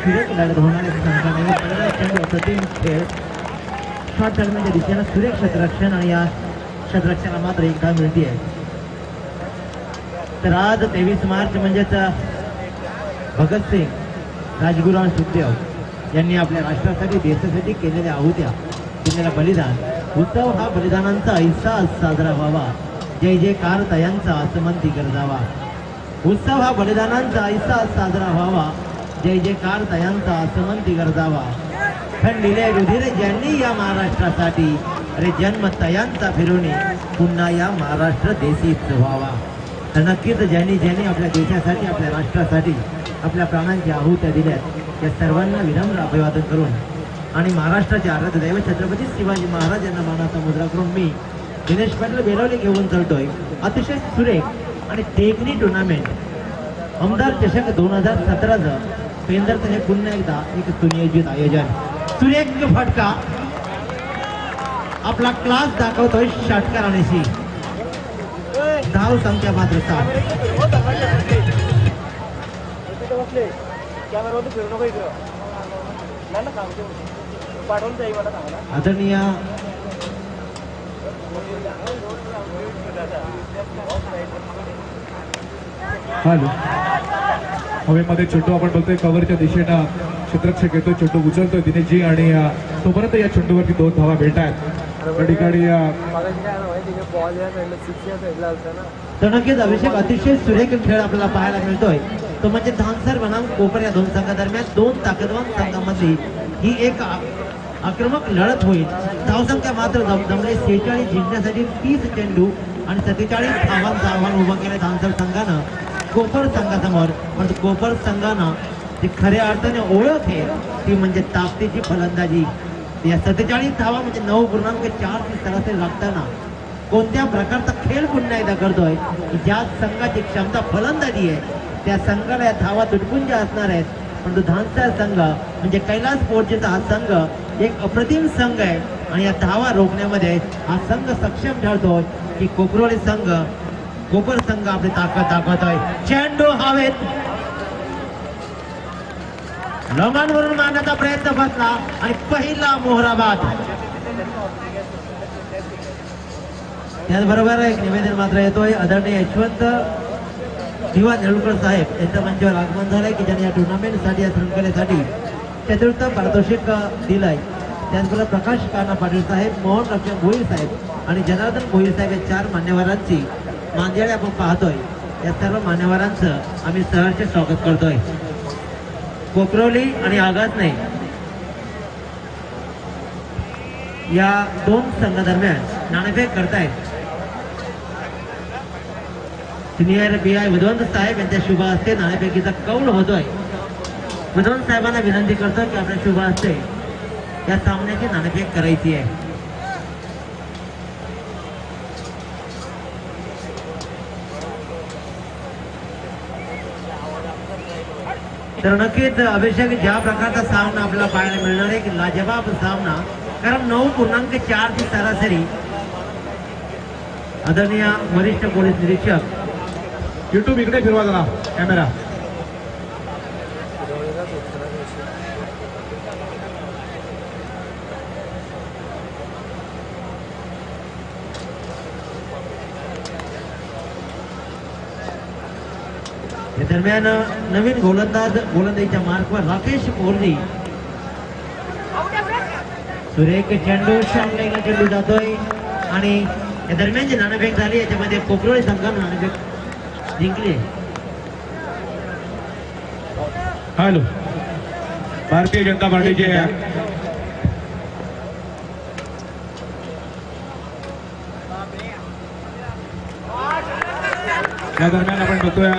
सुरेख लढत होणाऱ्या संघाने पहिला चेंडू अप्रतिम खेळ शॉर्ट दरम्यानच्या दिशेनं सुरेख क्षेत्ररक्षण आणि या क्षेत्ररक्षणाला मात्र एक धाव मिळते आहे. तर आज 23 मार्च म्हणजेच भगतसिंग, राजगुरू आणि सुखदेव यांनी आपल्या राष्ट्रासाठी देशासाठी केलेल्या आहुत्या, केलेलं बलिदान, उत्सव हा बलिदानांचा ऐसा साजरा व्हावा, जय जयकार तयांचा आसमंती गरजावा. उत्सव हा बलिदानांचा ऐसा साजरा व्हावा, जय जयकार तयांचा आसमंती गरजावा. थंडिले रुधिर ज्यांनी या महाराष्ट्रासाठी, अरे जन्म तयांचा फिरवणे पुन्हा या महाराष्ट्र देशीच व्हावा. तर नक्कीच ज्यांनी ज्यांनी आपल्या देशासाठी, आपल्या राष्ट्रासाठी आपल्या प्राणांची आहुत्या दिल्यात या सर्वांना विनम्र अभिवादन करून आणि महाराष्ट्राचे आराध्य दैव छत्रपती शिवाजी महाराज यांना मानाचा मुद्रा करून मी दिनेश पाटील बेलवली घेऊन चलतोय. अतिशय सुरेख आणि टेकनी टुर्नामेंट आमदार चषक 2017चं पेंदरचं हे पुन्हा एकदा एक सुनियोजित आयोजन. सुरेख फटका आपला क्लास दाखवतोय षटकार आणीशी. धाव संख्या मात्र 7. आदरणीय हॅलो, हवेमध्ये चेंडू आपण बघतोय कव्हरच्या दिशेनं क्षेत्ररक्षक येतो, चेंडू उचलतोय दिनेशजी आणि तोपर्यंत या चेंडूवरती 2 धावा भेटत आहेत. त्या ठिकाणी तर नक्कीच अभिषेक अतिशय सुरेख खेळ आपल्याला पाहायला मिळतोय. तो म्हणजे धानसर बनाम कोपर या दोन संघादरम्यान दोन ताकदवान संघांमधली ही एक आक्रमक लढत होईल. धावसंख्या मात्र जमले 46 जिंकण्यासाठी 30 चेंडू आणि 47 धावांचं आव्हान उभं केलं धानसर संघानं कोपर संघासमोर. पण कोपर संघानं जी खऱ्या अर्थाने ओळख आहे ती म्हणजे ताकदीची फलंदाजी. या 47 धावा म्हणजे 9.4 सरासरी लागताना कोणत्या प्रकारचा खेळ पुन्हा एकदा करतोय की ज्या संघाची क्षमता फलंदाजी आहे त्या संघाला या धावा तुटपुंज असणार आहेत. परंतु धानसर संघ म्हणजे कैलास स्पोर्ट्सचा हा संघ एक अप्रतिम संघ आहे आणि या धावा रोखण्यामध्ये हा संघ सक्षम ठरतोय की कोपरोली संघ, कोपर संघ आपली ताकद दाखवतोय. चेंडू हवेत लंगांवरून मारण्याचा प्रयत्न बसला आणि पहिला मोहराबाद. त्याचबरोबर एक निवेदन मात्र येतोय. आदरणीय यशवंत दिवा नेळुकर साहेब यांच्या मंचावर आगमन झालंय की ज्यांनी या टुर्नामेंटसाठी, या शृंखलेसाठी चतुर्थ पारितोषिक दिलंय. त्याचबरोबर प्रकाश कान्हा पाटील साहेब, मोहन रक्षण भोईर साहेब आणि जनार्दन भोईर साहेब या 4 मान्यवरांची मांदियाळी आपण पाहतोय या सर्व मान्यवरांचं आम्ही सहर्ष स्वागत करतोय. कोपरवली आणि आगासने या दोन संघादरम्यान नाणेफेक करतायत. सिनियर BI विद्वंत साहेब यांच्या शुभ हस्ते नाणेफेकीचा कौल होतोय. विद्वंत साहेबांना विनंती करतो की आपल्या शुभ हस्ते या सामन्याची नाणेफेक करायची आहे. तर नक्कीच अभिषेक ज्या प्रकारचा सामना आपल्याला पाहायला मिळणार आहे की लाजवाब सामना, कारण 9.4 ची सरासरी. आदरणीय वरिष्ठ पोलीस निरीक्षक युट्यूब इकडे फिरवा जरा कॅमेरा. या दरम्यान नवीन गोलंदाजीच्या मार्कवर राकेश कोहली. सुरेख चेंडू शामलेला चेंडू जातोय आणि या दरम्यान जी नाणेफेक झाली याच्यामध्ये कोपरवली संघानं नाणेफेक जिंकली. हॅलो, भारतीय जनता पार्टीचे या दरम्यान आपण बघतोय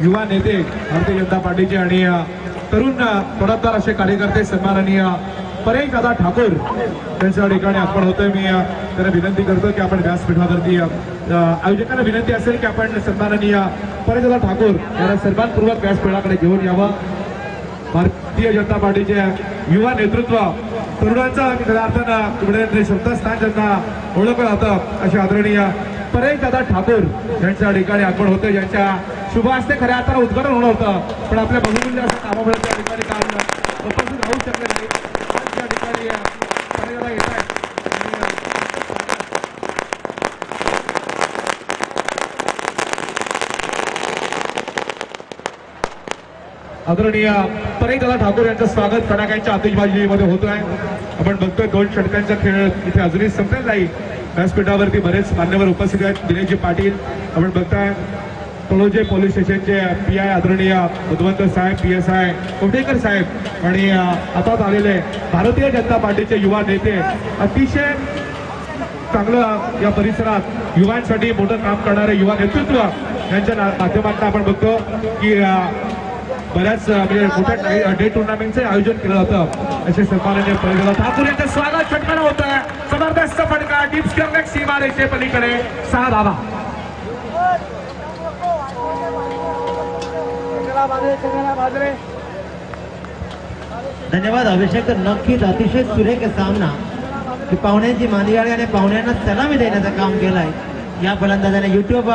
युवा नेते भारतीय जनता पार्टीचे आणि तरुण तडफदार असे कार्यकर्ते सन्माननीय परेश दादा ठाकूर त्यांच्या ठिकाणी आपण होतोय. मी त्यांना विनंती करतो की आपण व्यासपीठावरती आयोजकांना विनंती असेल की आपण सन्माननीय परेश दादा ठाकूर यांना सन्मानपूर्वक व्यासपीठाकडे घेऊन यावं. भारतीय जनता पार्टीचे युवा नेतृत्व तरुणांचा खऱ्या अर्थानं शब्दस्थान ज्यांना ओळखलं जातं असे आदरणीय परेश दादा ठाकूर यांच्या ठिकाणी आपण होतो, ज्यांच्या शुभ हस्ते खऱ्या अर्थानं उद्घाटन होणार होतं, पण आपल्या बहुमूल्य असं कामामुळे त्या ठिकाणी काल उपस्थित राहू शकले नाही. आज त्या ठिकाणी परेश दादा येत आहेत. आदरणीय परेश दादा ठाकूर यांचं स्वागत फटाक्यांच्या आतिषबाजीमध्ये होत आहे. आपण बघतोय 2 षटकांचा खेळ इथे अजूनही संपलेला नाही. व्यासपीठावरती बरेच मान्यवर उपस्थित आहेत. दिनेशजी पाटील आपण बघताय, तळोजे पोलीस स्टेशनचे PI आदरणीय बुधवंत साहेब, PSI कोटेकर साहेब आणि आता आलेले भारतीय जनता पार्टीचे युवा नेते, अतिशय चांगलं या परिसरात युवांसाठी मोठं काम करणारे युवा नेतृत्व यांच्या माध्यमातून आपण बघतो की बऱ्याच म्हणजे मोठ्या डे टुर्नामेंटचे आयोजन केलं जातं. असे सन्माननीय परेश दादा ठाकूर यांचं स्वागत फटकानं होत आहे. जबरदस्त फटका डीप स्क्वेअर सीमारेषे पलीकडे 6 धावा. धन्यवाद अभिषेक. तर नक्कीच अतिशय सुरेख सामना की पाहुण्यांची मांदियाळी आणि पाहुण्यांना सलामी देण्याचं काम केलंय या फलंदाजाने. युट्यूब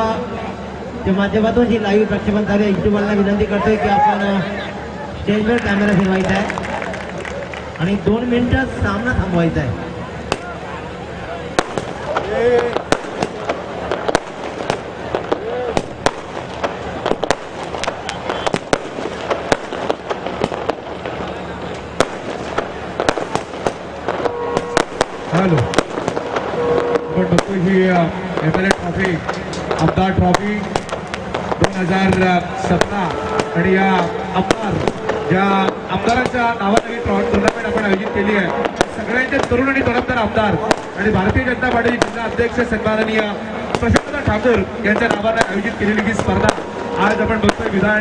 च्या माध्यमातून जी लाईव्ह प्रक्षेपण चालू आहे, युट्यूबला विनंती करतोय की आपण स्टेजवर कॅमेरा फिरवायचा आहे आणि 2 मिनिटं सामना थांबवायचा आहे. हॅलो, आपण बघतोय ही MLA ट्रॉफी, आमदार ट्रॉफी 2017 आणि या आमदार ज्या आमदारांच्या नावाने ही टुर्नामेंट आपण आयोजित केली आहे. सगळ्यांचे तरुण आणि तडफदार आमदार आणि भारतीय जनता पार्टीचे जिल्हा अध्यक्ष सन्माननीय प्रशांत ठाकूर यांच्या नावाने आयोजित केलेली ही स्पर्धा आज आपण बघतोय विधान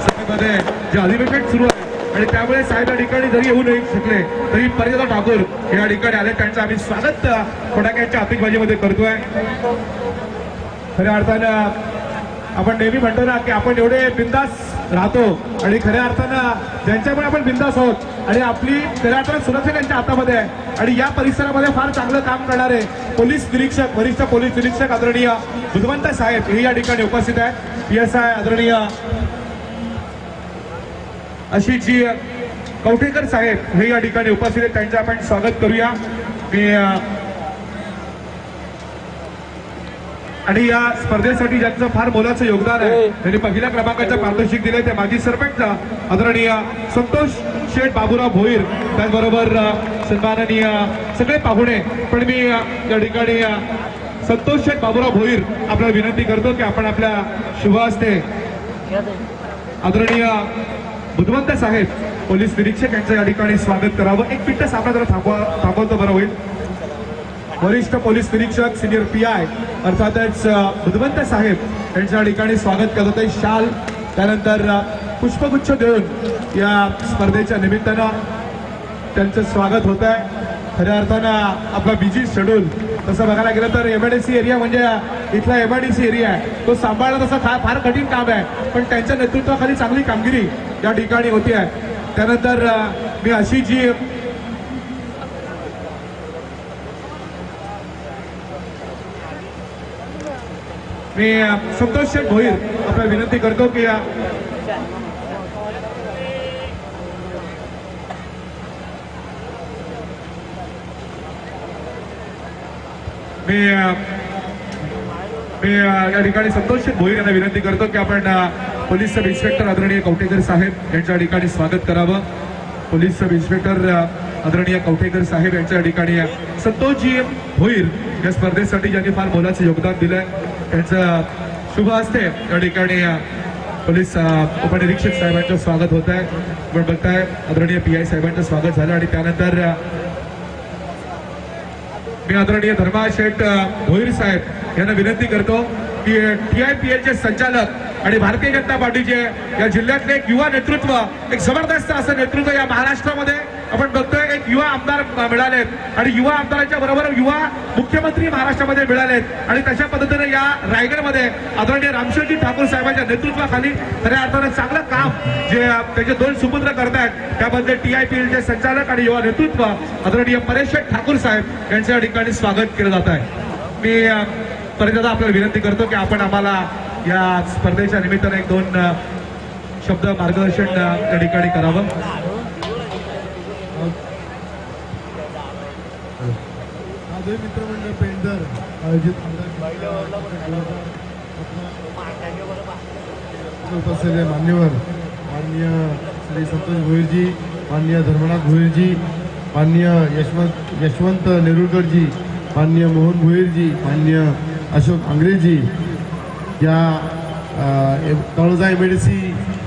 सभेमध्ये जे अधिवेशन सुरू आहे आणि त्यामुळे साहेब या ठिकाणी जरी येऊ नाही शकले तरी परेश दादा ठाकूर या ठिकाणी आले. त्यांचं आम्ही स्वागत फटाक्यांच्या आतिषबाजीमध्ये करतोय. खऱ्या अर्थानं आपण नेहमी म्हणतो ना की आपण एवढे बिंदास राहतो आणि खऱ्या अर्थानं ज्यांच्यामुळे आपण बिंदास आहोत आणि आपली खऱ्या अर्थानं सुरक्षा त्यांच्या हातामध्ये आहे आणि या परिसरामध्ये फार चांगलं काम करणारे पोलीस निरीक्षक, वरिष्ठ पोलीस निरीक्षक आदरणीय बुधवंत साहेब हे या ठिकाणी उपस्थित आहेत. PSI आदरणीय अशी जी कवठेकर साहेब हे या ठिकाणी उपस्थित आहेत. त्यांचं आपण स्वागत करूया. मी आणि या स्पर्धेसाठी ज्यांचं फार मोलाचं योगदान आहे, त्यांनी पहिल्या क्रमांकाचं पारितोषिक दिले ते माजी सरपंच आदरणीय संतोष शेठ बाबूराव भोईर, त्याचबरोबर सन्माननीय सगळे पाहुणे. पण मी या ठिकाणी संतोष शेठ बाबूराव भोईर आपल्याला विनंती करतो की आपण आपल्या शुभ हस्ते आदरणीय बुधवंत साहेब पोलीस निरीक्षक यांचं या ठिकाणी स्वागत करावं. एक मिनिट सामना जरा थांबवतो बरं होईल. वरिष्ठ पोलीस निरीक्षक सिनियर PI अर्थातच बुधवंत साहेब यांच्या ठिकाणी स्वागत करत आहे. शाल त्यानंतर पुष्पगुच्छ देऊन या स्पर्धेच्या निमित्तानं त्यांचं स्वागत होत आहे. खऱ्या अर्थानं आपला बिझी शेड्यूल तसं बघायला गेलं तर MIDC एरिया म्हणजे इथला MIDC एरिया आहे तो सांभाळणं तसं फार कठीण काम आहे, पण त्यांच्या नेतृत्वाखाली चांगली कामगिरी या ठिकाणी होती आहे. त्यानंतर मी अशी जी संतोष शेठ भोईर आपल्याला विनंती करतो की मी या ठिकाणी संतोष शेठ भोईर यांना विनंती करतो की आपण पोलीस सब इन्स्पेक्टर आदरणीय कवठेकर साहेब यांच्या ठिकाणी स्वागत करावं. पोलीस सब इन्स्पेक्टर आदरणीय कवठेकर साहेब यांच्या ठिकाणी संतोषजी भोईर या स्पर्धेसाठी ज्यांनी फार मोलाचं योगदान दिलंय त्यांचं शुभ हस्ते या ठिकाणी पोलीस उपनिरीक्षक साहेबांचं स्वागत होत आहे. आपण बघताय आदरणीय PI साहेबांचं स्वागत झालं आणि त्यानंतर मी आदरणीय धर्मा शेठ भोईर साहेब यांना विनंती करतो की TIPL चे संचालक आणि भारतीय जनता पार्टीचे या जिल्ह्यातले एक युवा नेतृत्व, एक जबरदस्त असं नेतृत्व या महाराष्ट्रामध्ये आपण बघतोय. एक युवा आमदार मिळालेत आणि युवा आमदारांच्या बरोबर युवा मुख्यमंत्री महाराष्ट्रामध्ये मिळालेत आणि तशा पद्धतीने या रायगडमध्ये आदरणीय रामशेठजी ठाकूर साहेबांच्या नेतृत्वाखाली खऱ्या अर्थानं चांगलं काम जे त्याचे 2 सुपुत्र करतायत त्याबद्दल TIPL चे संचालक आणि युवा नेतृत्व आदरणीय परेश ठाकूर साहेब यांच्या या ठिकाणी स्वागत केलं जात आहे. मी परिणिता आपल्याला विनंती करतो की आपण आम्हाला या स्पर्धेच्या निमित्तानं 1-2 शब्द मार्गदर्शन या ठिकाणी करावं. आदरणीय मित्रमंडळ पेंढर आयोजित उपस्थित मान्यवर माननीय श्री संतोष भोईरजी, माननीय धर्मनाथ भोईरजी, माननीय यशवंत नेरुरकरजी, माननीय मोहन भोईरजी, माननीय अशोक अंग्रेजी, या तळोजा MIDC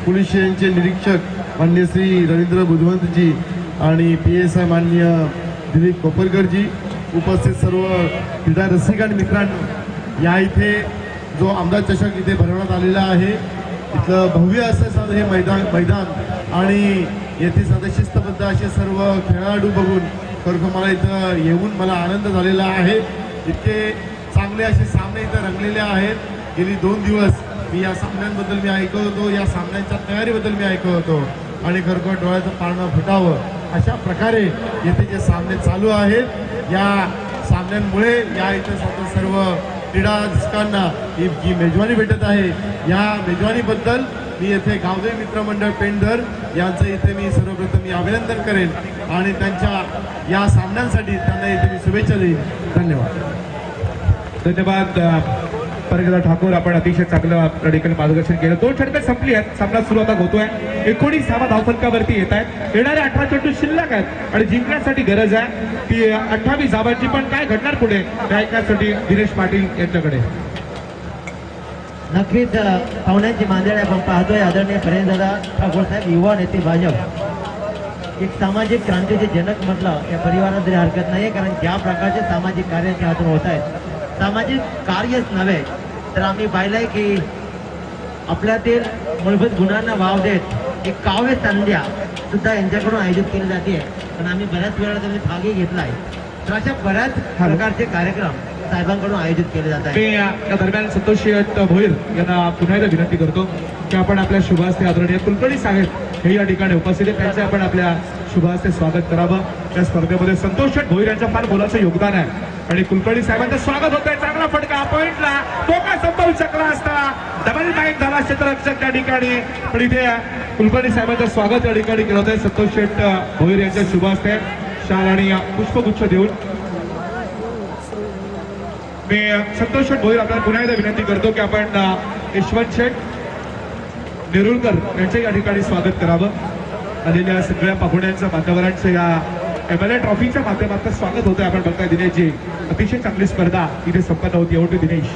पोलीस स्टेशनचे निरीक्षक माननीय श्री रवींद्र बुधवंतजी आणि PSI माननीय दिलीप कोपरकरजी, उपस्थित सर्व क्रीडा रसिक आणि मित्रांनो, या इथे जो आमदार चषक इथे भरवण्यात आलेला आहे, इथलं भव्य असं हे मैदान आणि येथे सदशिस्तबद्ध असे सर्व खेळाडू बघून खरोखर मला इथं येऊन मला आनंद झालेला आहे. इतके चांगले असे सामने इथं रंगलेले आहेत. गेली 2 दिवस मी या सामन्यांबद्दल मी ऐकत होतो, या सामन्यांच्या तयारीबद्दल मी ऐकत होतो आणि खरोखर डोळ्याचं पारणं फुटावं अशा प्रकारे येथे जे सामने चालू आहेत, या सामन्यांमुळे या इथे सर्व क्रीडा रसिकांना ही जी मेजवानी भेटत आहे, या मेजवानीबद्दल मी येथे गावदेवी मित्रमंडळ पेंढर यांचं इथे मी सर्वप्रथम मी अभिनंदन करेन आणि त्यांच्या या सामन्यांसाठी त्यांना इथे मी शुभेच्छा देईन. धन्यवाद. धन्यवाद परिणिता ठाकूर, आपण अतिशय चांगलं या ठिकाणी मार्गदर्शन केलं. 2 षटकं संपली आहेत, सामना सुरू आता होतोय. 19 धावा धावफलकावरती येत आहेत. येणारे 18 चेंडू शिल्लक आहेत आणि जिंकण्यासाठी गरज आहे ती 28 धावांची. पण काय घडणार पुढे ते ऐकण्यासाठी दिनेश पाटील यांच्याकडे. नक्कीच पाहुण्यांची मांदियाळी आपण पाहतोय. आदरणीय परिणिता ठाकूर साहेब युवा नेते भाजप, एक सामाजिक क्रांतीचे जनक म्हटलं या परिवारात तरी हरकत नाही, कारण ज्या प्रकारचे सामाजिक कार्याच्या हातून होत आहेत, सामाजिक कार्यच नव्हे तर आम्ही पाहिलंय की आपल्यातील मूलभूत गुणांना वाव देत एक काव्य संध्या सुद्धा यांच्याकडून आयोजित केली जाते. पण आम्ही बऱ्याच वेळा त्यांनी भागही घेतलाय. तर अशा बऱ्याच प्रकारचे कार्यक्रम साहेबांकडून आयोजित केले जात आहेत. मी या दरम्यान संतोष शेठ भोईर यांना पुन्हा एकदा विनंती करतो की आपण आपल्या शुभ हस्ते आदरणीय कुलकर्णी साहेब हे या ठिकाणी उपस्थित आहेत, त्यांचे आपण आपल्या शुभ हस्ते स्वागत करावं. या स्पर्धेमध्ये संतोष शेठ भोईर यांचं फार मोलाचं योगदान आहे आणि कुलकर्णी साहेबांचं स्वागत होतंय. चांगला फटका पॉइंटला, तो का संपवू शकला असता, डबल बाईक झाला क्षेत्ररक्षक त्या ठिकाणी, पण इथे कुलकर्णी साहेबांचं स्वागत या ठिकाणी केलं होतं. संतोष शेठ भोईर यांच्या शुभ हस्ते शाल आणि पुष्पगुच्छ देऊन मी संतोष शेठ भोईर आपल्याला पुन्हा एकदा विनंती करतो की आपण यशवंत शेठ नेरुरकर यांचे या ठिकाणी स्वागत करावं. आलेल्या सगळ्या पाहुण्यांचं, मान्यवरांचं या MLA ट्रॉफीच्या माध्यमातून स्वागत होतंय. आपण बघताय दिनेशजी, अतिशय चांगली स्पर्धा इथे संपन्न होती. एवढी दिनेश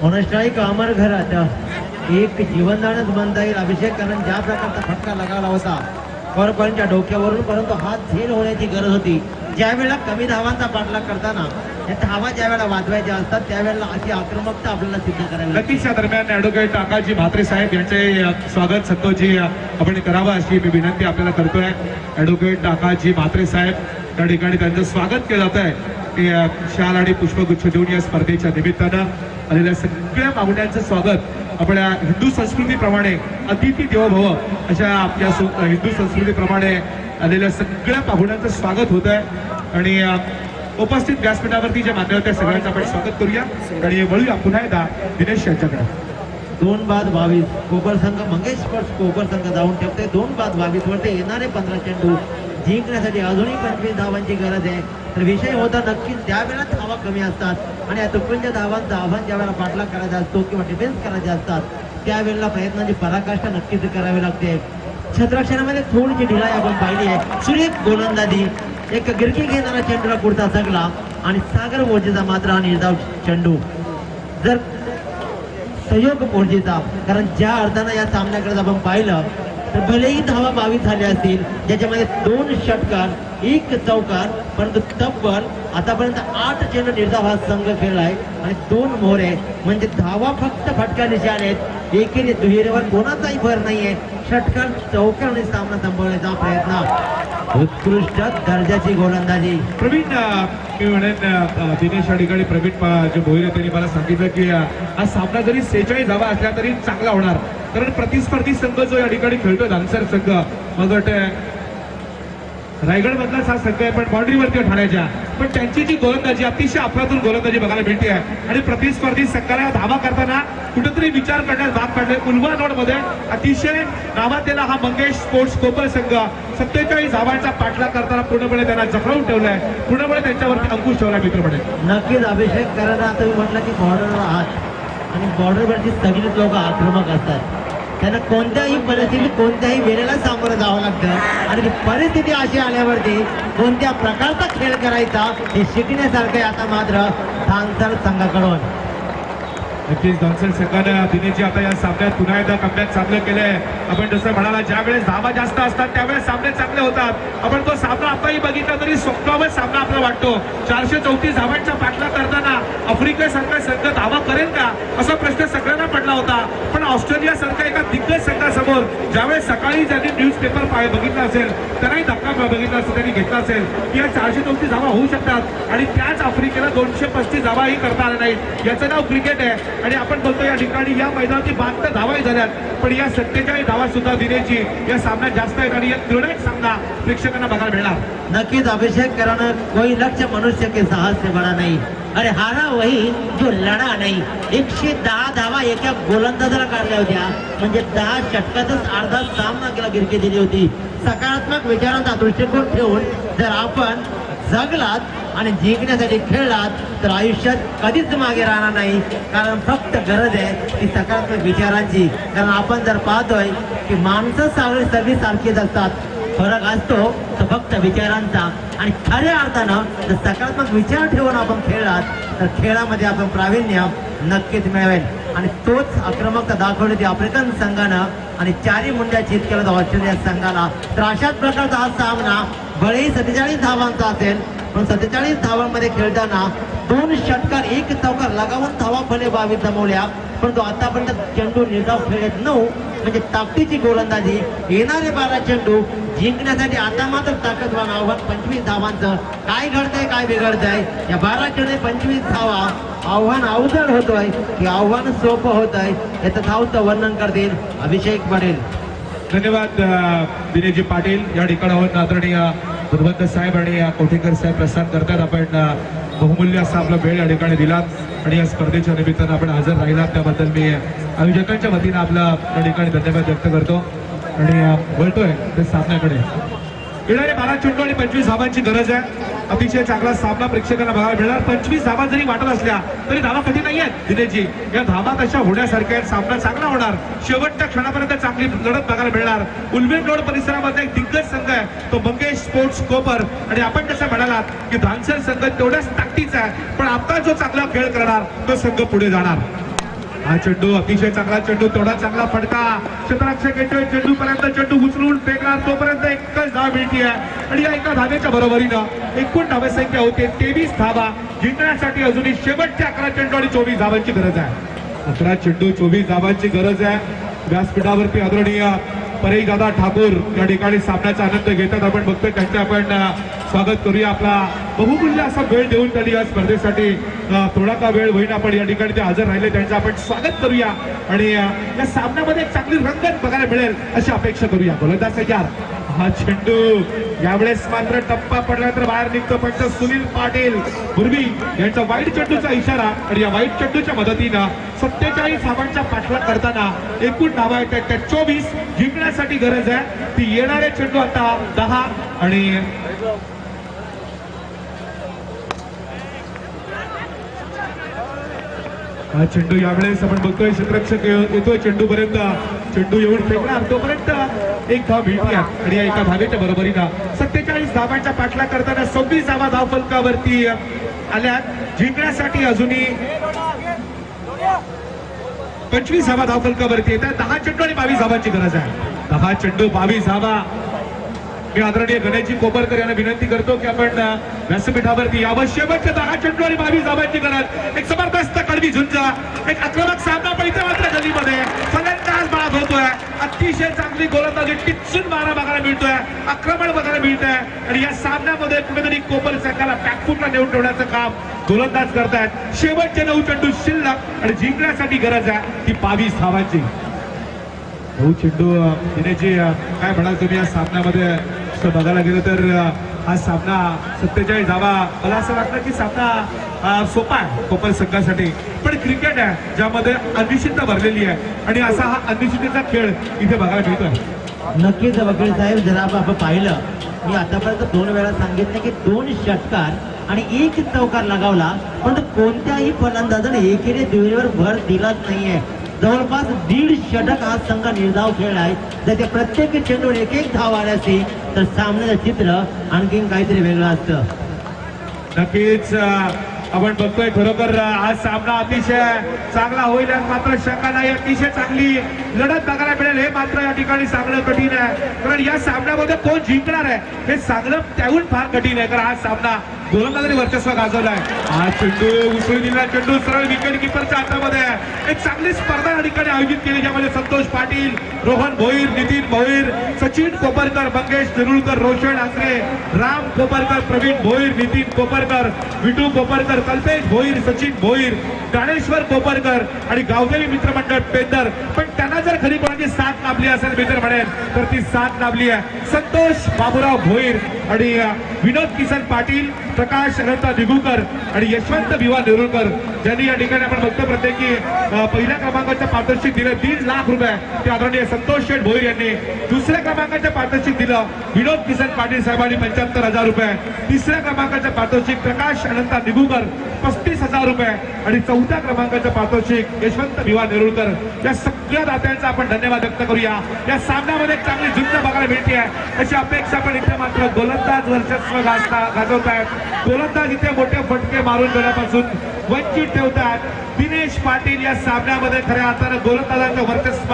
ऑनस्ट्राईक अमर घरात एक जीवनदानच बनता येईल अभिषेक, कारण ज्या प्रकारचा फटका लगावला होता कॉर्पॉरेटच्या डोक्यावरून, परंतु हा झेल होण्याची गरज होती. ज्यावेळेला कमी धावांचा पाठलाग करताना या धावा ज्यावेळेला वाजवायच्या असतात त्यावेळेला अशी आक्रमकता आपल्याला सिद्ध करावी लागते. नक्कीच या दरम्यान ऍडव्होकेट आकाशजी म्हात्रे साहेब यांचे स्वागत संतोषजी आपण करावं अशी मी विनंती आपल्याला करतोय. ऍडव्होकेट आकाशजी म्हात्रे साहेब त्या ठिकाणी त्यांचं स्वागत केलं जात आहे. शाल आणि पुष्पगुच्छ देऊन या स्पर्धेच्या निमित्तानं आलेल्या सगळ्या मागण्यांचं स्वागत आपल्या हिंदू संस्कृतीप्रमाणे अतिथी देवो भव अशा आपल्या हिंदू संस्कृतीप्रमाणे आलेल्या सगळ्या पाहुण्यांचं स्वागत होत आहे. आणि उपस्थित व्यासपीठावरती जे मान्यवर त्या सगळ्यांचं आपण स्वागत करूया आणि वळूया पुन्हा एकदा दिनेश यांच्याकडे. 2-22 कोपर संघ मंगेश स्पर्ट्स कोपर संघ जाऊन ठेवते. 2-22 वरती येणारे 15 चेंडू जिंकण्यासाठी अजूनही 25 धावांची गरज आहे. तर विषय होता नक्कीच त्यावेळेला धावा कमी असतात आणि या तुटपुंज धावांचं आव्हान ज्यावेळेला पाठलाग करायचा असतो किंवा डिफेन्स करायचे असतात त्यावेळेला प्रयत्नांची पराकाष्ठा नक्कीच करावी लागते. क्षेत्ररक्षणामध्ये थोडीशी ढिलाई आपण पाहिली आहे. सुरेख गोलंदाजी, एक गिरकी घेणारा चेंडूला पुढचा सगला आणि सागर मोर्जीचा मात्र हा निर्धाव चेंडू. जर सहयोग मोर्जीचा, कारण ज्या अर्थानं या सामन्याकडे आपण पाहिलं तर भलेही धावा 22 झाल्या असतील ज्याच्यामध्ये 2 षटकार 1 चौकार, परंतु तब्बल आतापर्यंत 8 चेंडू निर्धाव हा संघ खेळलाय आणि 2 मोहरे, म्हणजे धावा फक्त फटका निशाण आहेत. एकेरी दुहेरीवर कोणाचाही भर नाहीये. षटकार चौकार आणि सामना संपवण्याचा प्रयत्न. उत्कृष्ट दर्जाची गोलंदाजी. प्रवीण मी म्हणेन दिनेश या ठिकाणी प्रवीण जे भोईर त्यांनी मला सांगितलं की हा सामना जरी 46 धावा असल्या तरी चांगला होणार, कारण प्रतिस्पर्धी संघ जो या ठिकाणी खेळतोय धानसर संघ, मग वाटतं रायगड मधलाच हा संघ आहे पण बाउंड्रीवरती ठाण्याच्या, पण त्यांची जी गोलंदाजी अतिशय अफलातून गोलंदाजी बघायला मिळते आहे. आणि प्रतिस्पर्धी संघाला धावा करताना कुठेतरी विचार करण्यास भाग पाडले. उल्वा नोड मध्ये अतिशय नावातेला हा मंगेश स्पोर्ट्स कोपर संघ 47 धावांचा पाठलाग करताना पूर्णपणे त्यांना जखडून ठेवलाय, पूर्णपणे त्यांच्यावरती अंकुश ठेवलाय. मित्रपणे नक्कीच अभिषेक करायला आता मी म्हटलं की बॉर्डरवर आहात आणि बॉर्डरवरची सगळीच लोक आक्रमक असतात. त्यांना कोणत्याही परिस्थितीत कोणत्याही वेळेला सामोरं जावं लागतं आणि ती परिस्थिती अशी आल्यावरती कोणत्या प्रकारचा खेळ करायचा हे शिकण्यासारखं आहे आता मात्र धानसर संघाकडून. नक्कीच धानसर संघानं दिनेशजी आता या सामन्यात पुन्हा एकदा कमबॅक चांगलं केलंय. आपण जसं म्हणाला ज्यावेळेस धावा जास्त असतात त्यावेळेस सामने चांगले होतात. आपण तो सामना आताही बघितला तरी स्वप्नावर सामना आपल्याला वाटतो. 434 धावांचा पाठलाग करताना आफ्रिकेसारखा संघ धावा करेल का असा प्रश्न सगळ्यांना पडला होता. पण ऑस्ट्रेलिया सारख्या एका दिग्गज संघासमोर ज्यावेळेस सकाळी ज्यांनी न्यूजपेपर बघितला असेल त्यांनाही धक्का बघितला असेल, त्यांनी घेतला असेल की या 434 धावा होऊ शकतात आणि त्याच आफ्रिकेला 235 धावाही करता आल्या नाहीत. याचं नाव क्रिकेट आहे. आणि आपण बोलतो या ठिकाणी या मैदानाची 72 धावाही झाल्यात, पण या 47 धावा सुद्धा दिनेशजी या सामन्यात जास्त आहेत आणि एक निर्णायक सामना प्रेक्षकांना बघायला मिळणार. नक्कीच अभिषेक कराना कोई लक्ष्य मनुष्य के साहस से बड़ा नहीं, अरे हारा वही जो लढा नाही. 110 धावा एका गोलंदाजाला काढल्या होत्या, म्हणजे 10 षटकातच अर्धा सामना केला गिरकी दिली होती. सकारात्मक विचारांचा दृष्टिकोन ठेवून जर आपण जगलात आणि जिंकण्यासाठी खेळलात तर आयुष्यात कधीच मागे राहणार नाही, कारण फक्त गरज आहे ती सकारात्मक विचारांची. कारण आपण जर पाहतोय की माणसं सगळी सारखीच असतात, फरक असतो तो फक्त विचारांचा. आणि खऱ्या अर्थानं जर सकारात्मक विचार ठेवून आपण खेळलात तर खेळामध्ये आपण प्रावीण्य नक्कीच मिळवेल. आणि तोच आक्रमकता दाखवली ती आफ्रिकन संघानं आणि 4 मुंड्या चित केलं ऑस्ट्रेलिया संघाला. तर अशाच प्रकारचा हा सामना भलेही 47 धावांचा असेल, पण 47 धावांमध्ये खेळताना 2 षटकार 1 चौकार लगावून धावा भले 22 जमवल्या, परंतु आतापर्यंत चेंडू निर्धाव खेळत 9, म्हणजे ताकदीची गोलंदाजी. येणारे 12 चेंडू जिंकण्यासाठी आता मात्र ताकदवान आव्हान 25 धावांचं. काय घडतंय काय बिघडतंय या 12 चेंडू 25 धावा. आव्हान अवजड होतोय की आव्हान सोपं होत आहे याचं धावचं वर्णन करतील अभिषेक पटेल. धन्यवाद दिनेशजी पाटील. या ठिकाणाहून आदरणीय गुरुवंत साहेब आणि कोठेकर साहेब प्रस्थान करतात. आपण बहुमूल्य असा आपला वेळ या ठिकाणी दिलात आणि या स्पर्धेच्या निमित्तानं आपण हजर राहिलात त्याबद्दल मी आयोजकांच्या वतीनं आपला या ठिकाणी धन्यवाद व्यक्त करतो आणि बोलतोय ते सामन्याकडे. येणारे 12 चेंडू आणि 25 धावांची गरज आहे. अतिशय चांगला सामना प्रेक्षकांना बघायला मिळणार. 25 धावा जरी वाटत असल्या तरी धावा कधी नाही आहेत दिनेशजी. या धावा तशा होण्यासारख्या आहेत. सामना चांगला होणार. शेवटच्या क्षणापर्यंत चांगली लढत बघायला मिळणार. उल्वेन रोड परिसरामध्ये एक दिग्गज संघ आहे तो मंगेश स्पोर्ट्स कोपर. आणि आपण कसं म्हणालात की धानसर संघ तेवढ्याच ताकदीचा आहे, पण आता जो चांगला खेळ करणार तो संघ पुढे जाणार. हा चेंडू अतिशय चांगला चेंडू, तेवढा चांगला फटका. क्षेत्ररक्षक येतोय चेंडू पर्यंत, चेंडू उचलून फेकणार तोपर्यंत एकच धाव मिळते आहे. आणि या एका धावेच्या बरोबरीनं एकूण धावसंख्या होते 23 धावा. जिंकण्यासाठी अजूनही शेवटच्या 11 चेंडू आणि 24 धावांची गरज आहे. 11 चेंडू 24 धावांची गरज आहे. व्यासपीठावरती आदरणीय परेशदादा ठाकूर या ठिकाणी सामन्याचा आनंद घेतात. आपण बघतोय त्यांचे आपण स्वागत करूया. आपला बहुमूल्य असा वेळ देऊन त्यांनी या स्पर्धेसाठी थोडा का वेळ होईना पण या ठिकाणी ते हजर राहिले. त्यांचं आपण स्वागत करूया आणि या सामन्यामध्ये एक चांगली रंगत बघायला मिळेल अशी अपेक्षा करूया. गोलंदाज तयार. हा चेंडू यावेळेस मात्र टप्पा पडला तर बाहेर निघतो. पण सुनील पाटील पूर्वी यांचा वाईट चेंडूचा इशारा आणि या वाईट चेंडूच्या मदतीनं 47 धावांच्या पाठलाग करताना एकूण धावा आहेत त्या 24. जिंकण्यासाठी गरज आहे ती. येणारे चेंडू आता 10 आणि हा चेंडू यावेळेस आपण बघतोय क्षेत्ररक्षक येतोय चेंडू पर्यंत, चेंडू येऊन फेकणार तोपर्यंत एक धाव मिळते आणि या एका धावेच्या बरोबरीनं 47 धावांच्या पाठलाग करताना 26 धावा धाव फलकावरती आल्या. जिंकण्यासाठी अजूनही 25 धावा धाव फलकावरती येतात. 10 चेंडू आणि 22 धावांची गरज आहे. 10 चेंडू 22 धावा. मी आदरणीय गणेशजी कोपरकर यांना विनंती करतो की आपण व्यासपीठावरती यावं. शेवटचे 10 चेंडू आणि 22 धावांची गरज. एक जबरदस्त कडवी झुंज, एक आक्रमक सामना पण इथे मात्र गलीमध्ये फलंदाज बाद होतोय. अतिशय चांगली गोलंदाजी टिचून मारा बघायला मिळतोय, आक्रमण बघायला मिळतंय आणि या सामन्यामध्ये कुठेतरी कोपर संघाला बॅकफुटला नेऊन ठेवण्याचं काम गोलंदाज करतायत. शेवटचे 9 चेंडू शिल्लक आणि जिंकण्यासाठी गरज आहे ती 22 धावांची. 9 चेंडू दिनेशजी काय म्हणाल तुम्ही या सामन्यामध्ये? बघायला गेलं तर हा सामना 47 धावा, मला असं वाटतं की सामना सोपा आहे कोपर संघासाठी, पण क्रिकेट आहे ज्यामध्ये अनिश्चितता भरलेली आहे आणि असा हा अनिश्चिततेचा खेळ इथे बघायला मिळतोय. नक्कीच वकील साहेब, जर आपण पाहिलं, मी आतापर्यंत 2 वेळा सांगितलं की 2 षटकार आणि 1 चौकार लगावला, पण कोणत्याही फलंदाजाने एकेरी दुहेरीवर भर दिलाच नाहीये. जवळपास 1.5 षटक हा संघ निर्धाव खेळ आहे. जर ते प्रत्येक चेंडूवर 1-1 धाव आले असते तर सामन्याचं चित्र आणखीन काहीतरी वेगळं असतं. नक्कीच आपण बघतोय खरोखर हा सामना अतिशय चांगला होईल मात्र शंका नाही. अतिशय चांगली लढत बघायला मिळेल हे मात्र या ठिकाणी सांगणं कठीण आहे, कारण या सामन्यामध्ये कोण जिंकणार आहे हे सांगणं त्याहून फार कठीण आहे, कारण हा सामना गोलंदाजाने वर्चस्व गाजवलाय. हा चेंडू उचलून दिला, चेंडू सरळ विकेट किपरच्या हातामध्ये आहे. एक चांगली स्पर्धा या ठिकाणी आयोजित केली ज्यामध्ये संतोष पाटील, रोहन भोईर, नितीन भोईर, सचिन कोपरकर, मंगेश नेरुळकर, रोशन आसरे, राम कोपरकर, प्रवीण भोईर, नितीन कोपरकर, विटू कोपरकर, कल्पेश भोईर, सचिन भोईर, ज्ञानेश्वर कोपरकर आणि गावदेवी मित्रमंडळ पेंदर. पण त्यांना जर खरी कोणाची साथ लाभली असेल मित्र म्हणेल तर ती साथ लाभली आहे संतोष बाबूराव भोईर आणि विनोद किसन पाटील, प्रकाश अनंता दिगुकर आणि यशवंत भिवा नेरुळकर, ज्यांनी या ठिकाणी आपण बघतो प्रत्येकी पहिल्या क्रमांकाचं पारितोषिक दिलं 3 लाख रुपये ते आदरणीय संतोष शेठ भोईर यांनी. दुसऱ्या क्रमांकाचं पारितोषिक दिलं विनोद किसन पाटील साहेबांनी 75,000 रुपये. तिसऱ्या क्रमांकाचं पारितोषिक प्रकाश अनंता दिगुकर 35,000 रुपये आणि चौथ्या क्रमांकाचं पारितोषिक यशवंत भिवा नेरुळकर. या सगळ्या दात्यांचा आपण धन्यवाद व्यक्त करूया. या सामन्यामध्ये चांगली झुंज बघायला मिळते आहे अशी अपेक्षा पण इथे मात्र गोलंदाज वर्चस्व गाजवत आहेत. गोलंदाज इथे मोठे फटके मारून देण्यापासून वंचित ठेवतात. दिनेश पाटील या सामन्यामध्ये खऱ्या अर्थानं गोलंदाजांचं वर्चस्व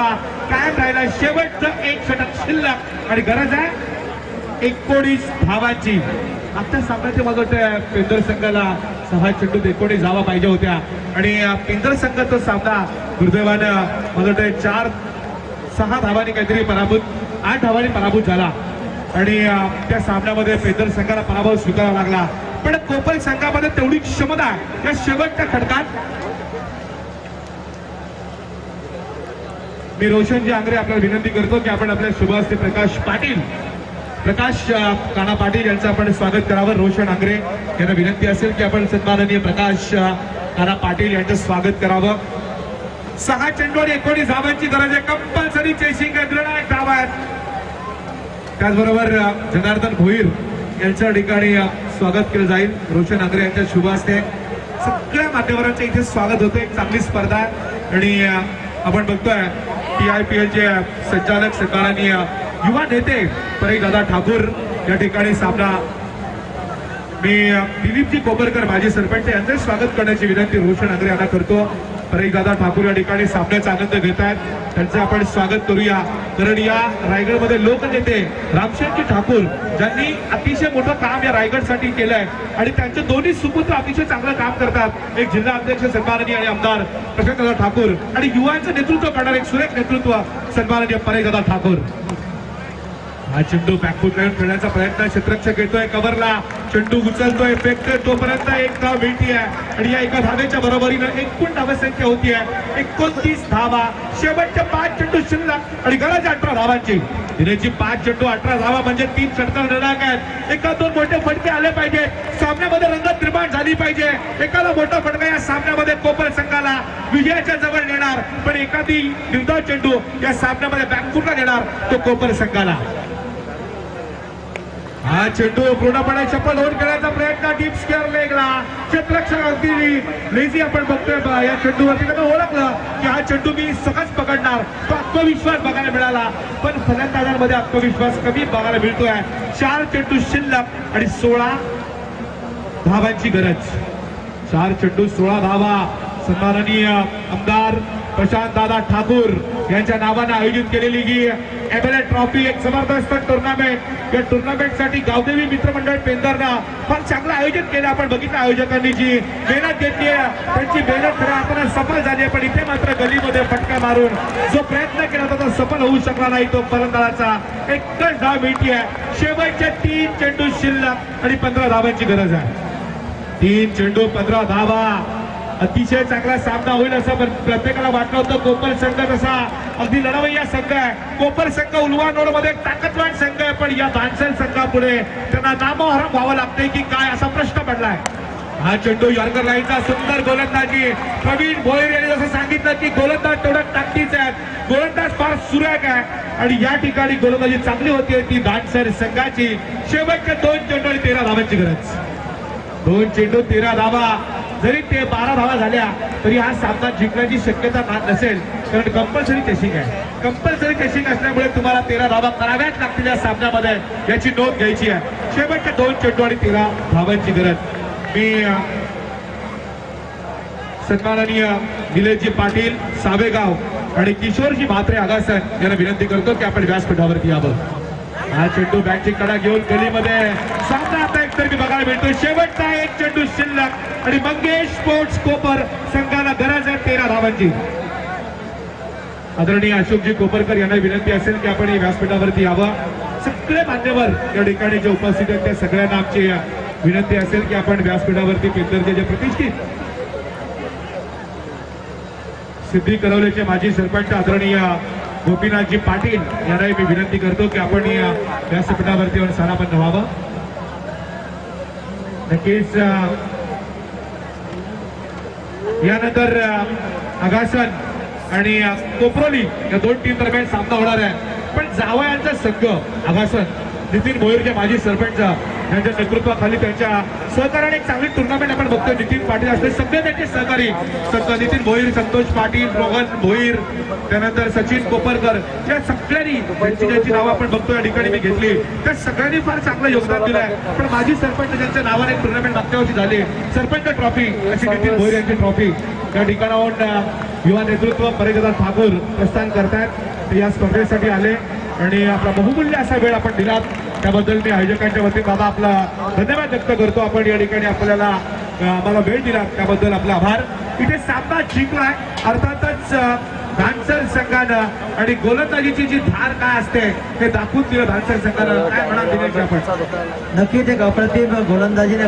कायम राहिला. शेवटचं 1 षटक शिल्लक आणि गरज आहे 19 धावांची. आजच्या सामन्याचे मला वाटतं पेंदर संघाला 6 चेंडूत 19 धावा पाहिजे होत्या आणि पेंदर संघाचा सामना दुर्दैवानं मला वाटतं 4-6 धावांनी काहीतरी पराभूत, 8 धावांनी पराभूत झाला आणि त्या सामन्यामध्ये पेंदर संघाला पराभव स्वीकारावा लागला. पण कोपर संघामध्ये तेवढी क्षमता आहे या शेवटच्या खडकात. मी रोशनजी आंग्रे आपल्याला विनंती करतो की आपण आपल्या शुभ हस्ते प्रकाश काना पाटील यांचं आपण स्वागत करावं. रोशन आंग्रे यांना विनंती असेल की आपण सन्माननीय प्रकाश काना पाटील यांचं स्वागत करावं. 6 चेंडू आणि 19 धावांची गरज आहे. कंपल्सरी चेसिंग आहे, निर्णायक धावा आहेत. त्याचबरोबर जनार्दन भोईर यांच्या ठिकाणी स्वागत केलं जाईल. रोशन आंग्रे यांच्या शुभ हस्ते सगळ्या मान्यवरांचं इथे स्वागत होतं. एक चांगली स्पर्धा आहे आणि आपण बघतोय PIPL चे संचालक सन्माननीय युवा नेते परेशदादा ठाकूर या ठिकाणी सामना. मी दिलीपजी कोपरकर माजी सरपंच यांचे स्वागत करण्याची विनंती रोशन आंग्रे यांना करतो. परेशदादा ठाकूर या ठिकाणी सामन्याचा आनंद घेत आहेत, त्यांचं आपण स्वागत करूया. कारण या रायगडमध्ये लोकनेते रामशेठजी ठाकूर ज्यांनी अतिशय मोठं काम या रायगडसाठी केलंय आणि त्यांचे दोन्ही सुपुत्र अतिशय चांगलं काम करतात. एक जिल्हा अध्यक्ष सन्माननीय आणि आमदार प्रशांतदादा ठाकूर आणि युवांचं नेतृत्व करणारे एक सुरेख नेतृत्व सन्माननीय परेशदादा ठाकूर. हा चेंडू बॅकफूट लावून खेळण्याचा प्रयत्न क्षेत्ररक्षक येतोय कव्हरला, चेंडू उचलतोय, फेकतोय, तोपर्यंत एक धाव मिळती आहे आणि या एका धावेच्या बरोबरीनं एकूण धावसंख्या होती आहे 29 धावा. शेवटच्या 5 चेंडू शिल्लक आणि गरज 18 धावांची. दिनेशची 5 चेंडू 18 धावा म्हणजे 3 षटकार निर्णायक आहेत. एका 2 मोठे फटके आले पाहिजे, सामन्यामध्ये रंगत निर्माण झाली पाहिजे. एखादा मोठा फटका या सामन्यामध्ये कोपर संघाला विजयाच्या जवळ नेणार, पण एखादी निर्धाव चेंडू या सामन्यामध्ये बॅकफूटला नेणार तो कोपर संघाला. हा चेंडू पूर्णपणे चप्पल होऊन खेळण्याचा प्रयत्न डीप स्क्वेअर लेगला. क्षेत्ररक्षक अगदी लेझी आपण बघतोय या चेंडूवरती. त्यानं ओळखलं की हा चेंडू मी सहज पकडणार, तो आत्मविश्वास बघायला मिळाला. पण फलंदाजांमध्ये आत्मविश्वास कमी बघायला मिळतोय. 4 चेंडू शिल्लक आणि 16 धावांची गरज. 4 चेंडू 16 धावा. सन्माननीय आमदार प्रशांतदादा ठाकूर यांच्या नावाने आयोजित केलेली ही MLA ट्रॉफी एक जबरदस्त टुर्नामेंट. या टुर्नामेंटसाठी गावदेवी मित्रमंडळ पेंदरनं फार चांगलं आयोजन केलं. आपण बघितलं आयोजकांनी जी मेहनत घेतली आहे त्यांची मेहनत खरं आपण सफल झाली आहे, पण इथे मात्र गलीमध्ये फटका मारून जो प्रयत्न केला होता तो सफल होऊ शकला नाही. तो फलंदाजाचा एकच धाव मिळती आहे. शेवटचे 3 चेंडू शिल्लक आणि 15 धावांची गरज आहे. 3 चेंडू 15 धावा. अतिशय चांगला सामना होईल असं प्रत्येकाला वाटलं होतं. कोपर संघ तसा अगदी लढवय्या संघ आहे. कोपर संघ उलवानोड मध्ये ताकदवान संघ आहे, पण या धानसर संघापुढे त्यांना नामोहरम व्हावं लागतंय की काय असा प्रश्न पडलाय. हा चेंडू यॉर्कर लाईनचा सुंदर गोलंदाजी. प्रवीण भोईर यांनी जसं सांगितलं की गोलंदाज तेवढं ताकदीचे आहेत, गोलंदाज फार सुरेख आहे आणि या ठिकाणी गोलंदाजी चांगली होती ती धानसर संघाची. शेवटचे 2 चेंडू आणि 13 धावांची गरज. 2 चेंडू 13 धावा. जरी ते 12 धावा झाल्या तरी हा सामना जिंकण्याची शक्यता नसेल, कारण कंपल्सरी चेसिंग आहे. कंपल्सरी चेसिंग असल्यामुळे तुम्हाला 13 धावा कराव्याच लागतील या सामन्यामध्ये, याची नोंद घ्यायची आहे. शेवटच्या 2 चेंडू आणि 13 धावांची गरज. मी सन्माननीय निलेशजी पाटील सावेगाव आणि किशोरजी म्हात्रे आगासन यांना विनंती करतो की आपण व्यासपीठावरती यावं. हा चेंडू बॅटची कडा घेऊन गलीमध्ये सामना आता एकतर्फी बघायला मिळतो. शेवटचा 1 चेंडू शिल्लक आणि मंगेश स्पोर्ट्स कोपर संघाला गरज आहे 13 धावांची. आदरणीय अशोकजी कोपरकर यांना विनंती असेल की आपण व्यासपीठावरती यावं. सगळे मान्यवर या ठिकाणी जे उपस्थित आहेत त्या सगळ्यांना आमची विनंती असेल की आपण व्यासपीठावरती पेंदरचे जे प्रतिष्ठित सिद्धी करवलेचे माजी सरपंच आदरणीय गोपीनाथजी पाटील यांनाही मी विनंती करतो की आपण या व्यासपीठावरती स्थानापन्न व्हावं. नक्कीच यानंतर आगासन आणि कोपरोली या 2 टीम दरम्यान सामना होणार आहे. पण जावयांचा संघ आगासन नितीन भोईरचे माजी सरपंच यांच्या नेतृत्वाखाली त्यांच्या सहकार्याने एक चांगली टुर्नामेंट आपण बघतोय. नितीन पाटील असले सगळे त्यांचे सहकारी नितीन भोईर, संतोष पाटील, रोहन भोईर, त्यानंतर सचिन कोपरकर या सगळ्यांनी ज्यांची नावं आपण बघतोय या ठिकाणी मी घेतली, त्या सगळ्यांनी फार चांगलं योगदान दिलं आहे. पण माजी सरपंच ज्यांच्या नावाने एक टुर्नामेंट मागच्या वर्षी झाली सरपंच ट्रॉफी अशी नितीन भोईर यांची ट्रॉफी या ठिकाणाहून युवा नेतृत्व परेशदादा ठाकूर प्रस्थान करतायत. ते या स्पर्धेसाठी आले आणि आपला बहुमूल्य असा वेळ आपण दिलात त्याबद्दल मी आयोजकांच्या वतीने बाबा आपला धन्यवाद व्यक्त करतो. आपण या ठिकाणी आम्हाला वेळ दिला त्याबद्दल आपला आभार. इथे सामना जिंकलाय अर्थातच धानसर संघानं आणि गोलंदाजीची जी धार काय असते हे दाखवून दिलं धानसर संघानं. काय म्हणा दिनेश आपण? नक्कीच एक अप्रतिम गोलंदाजीने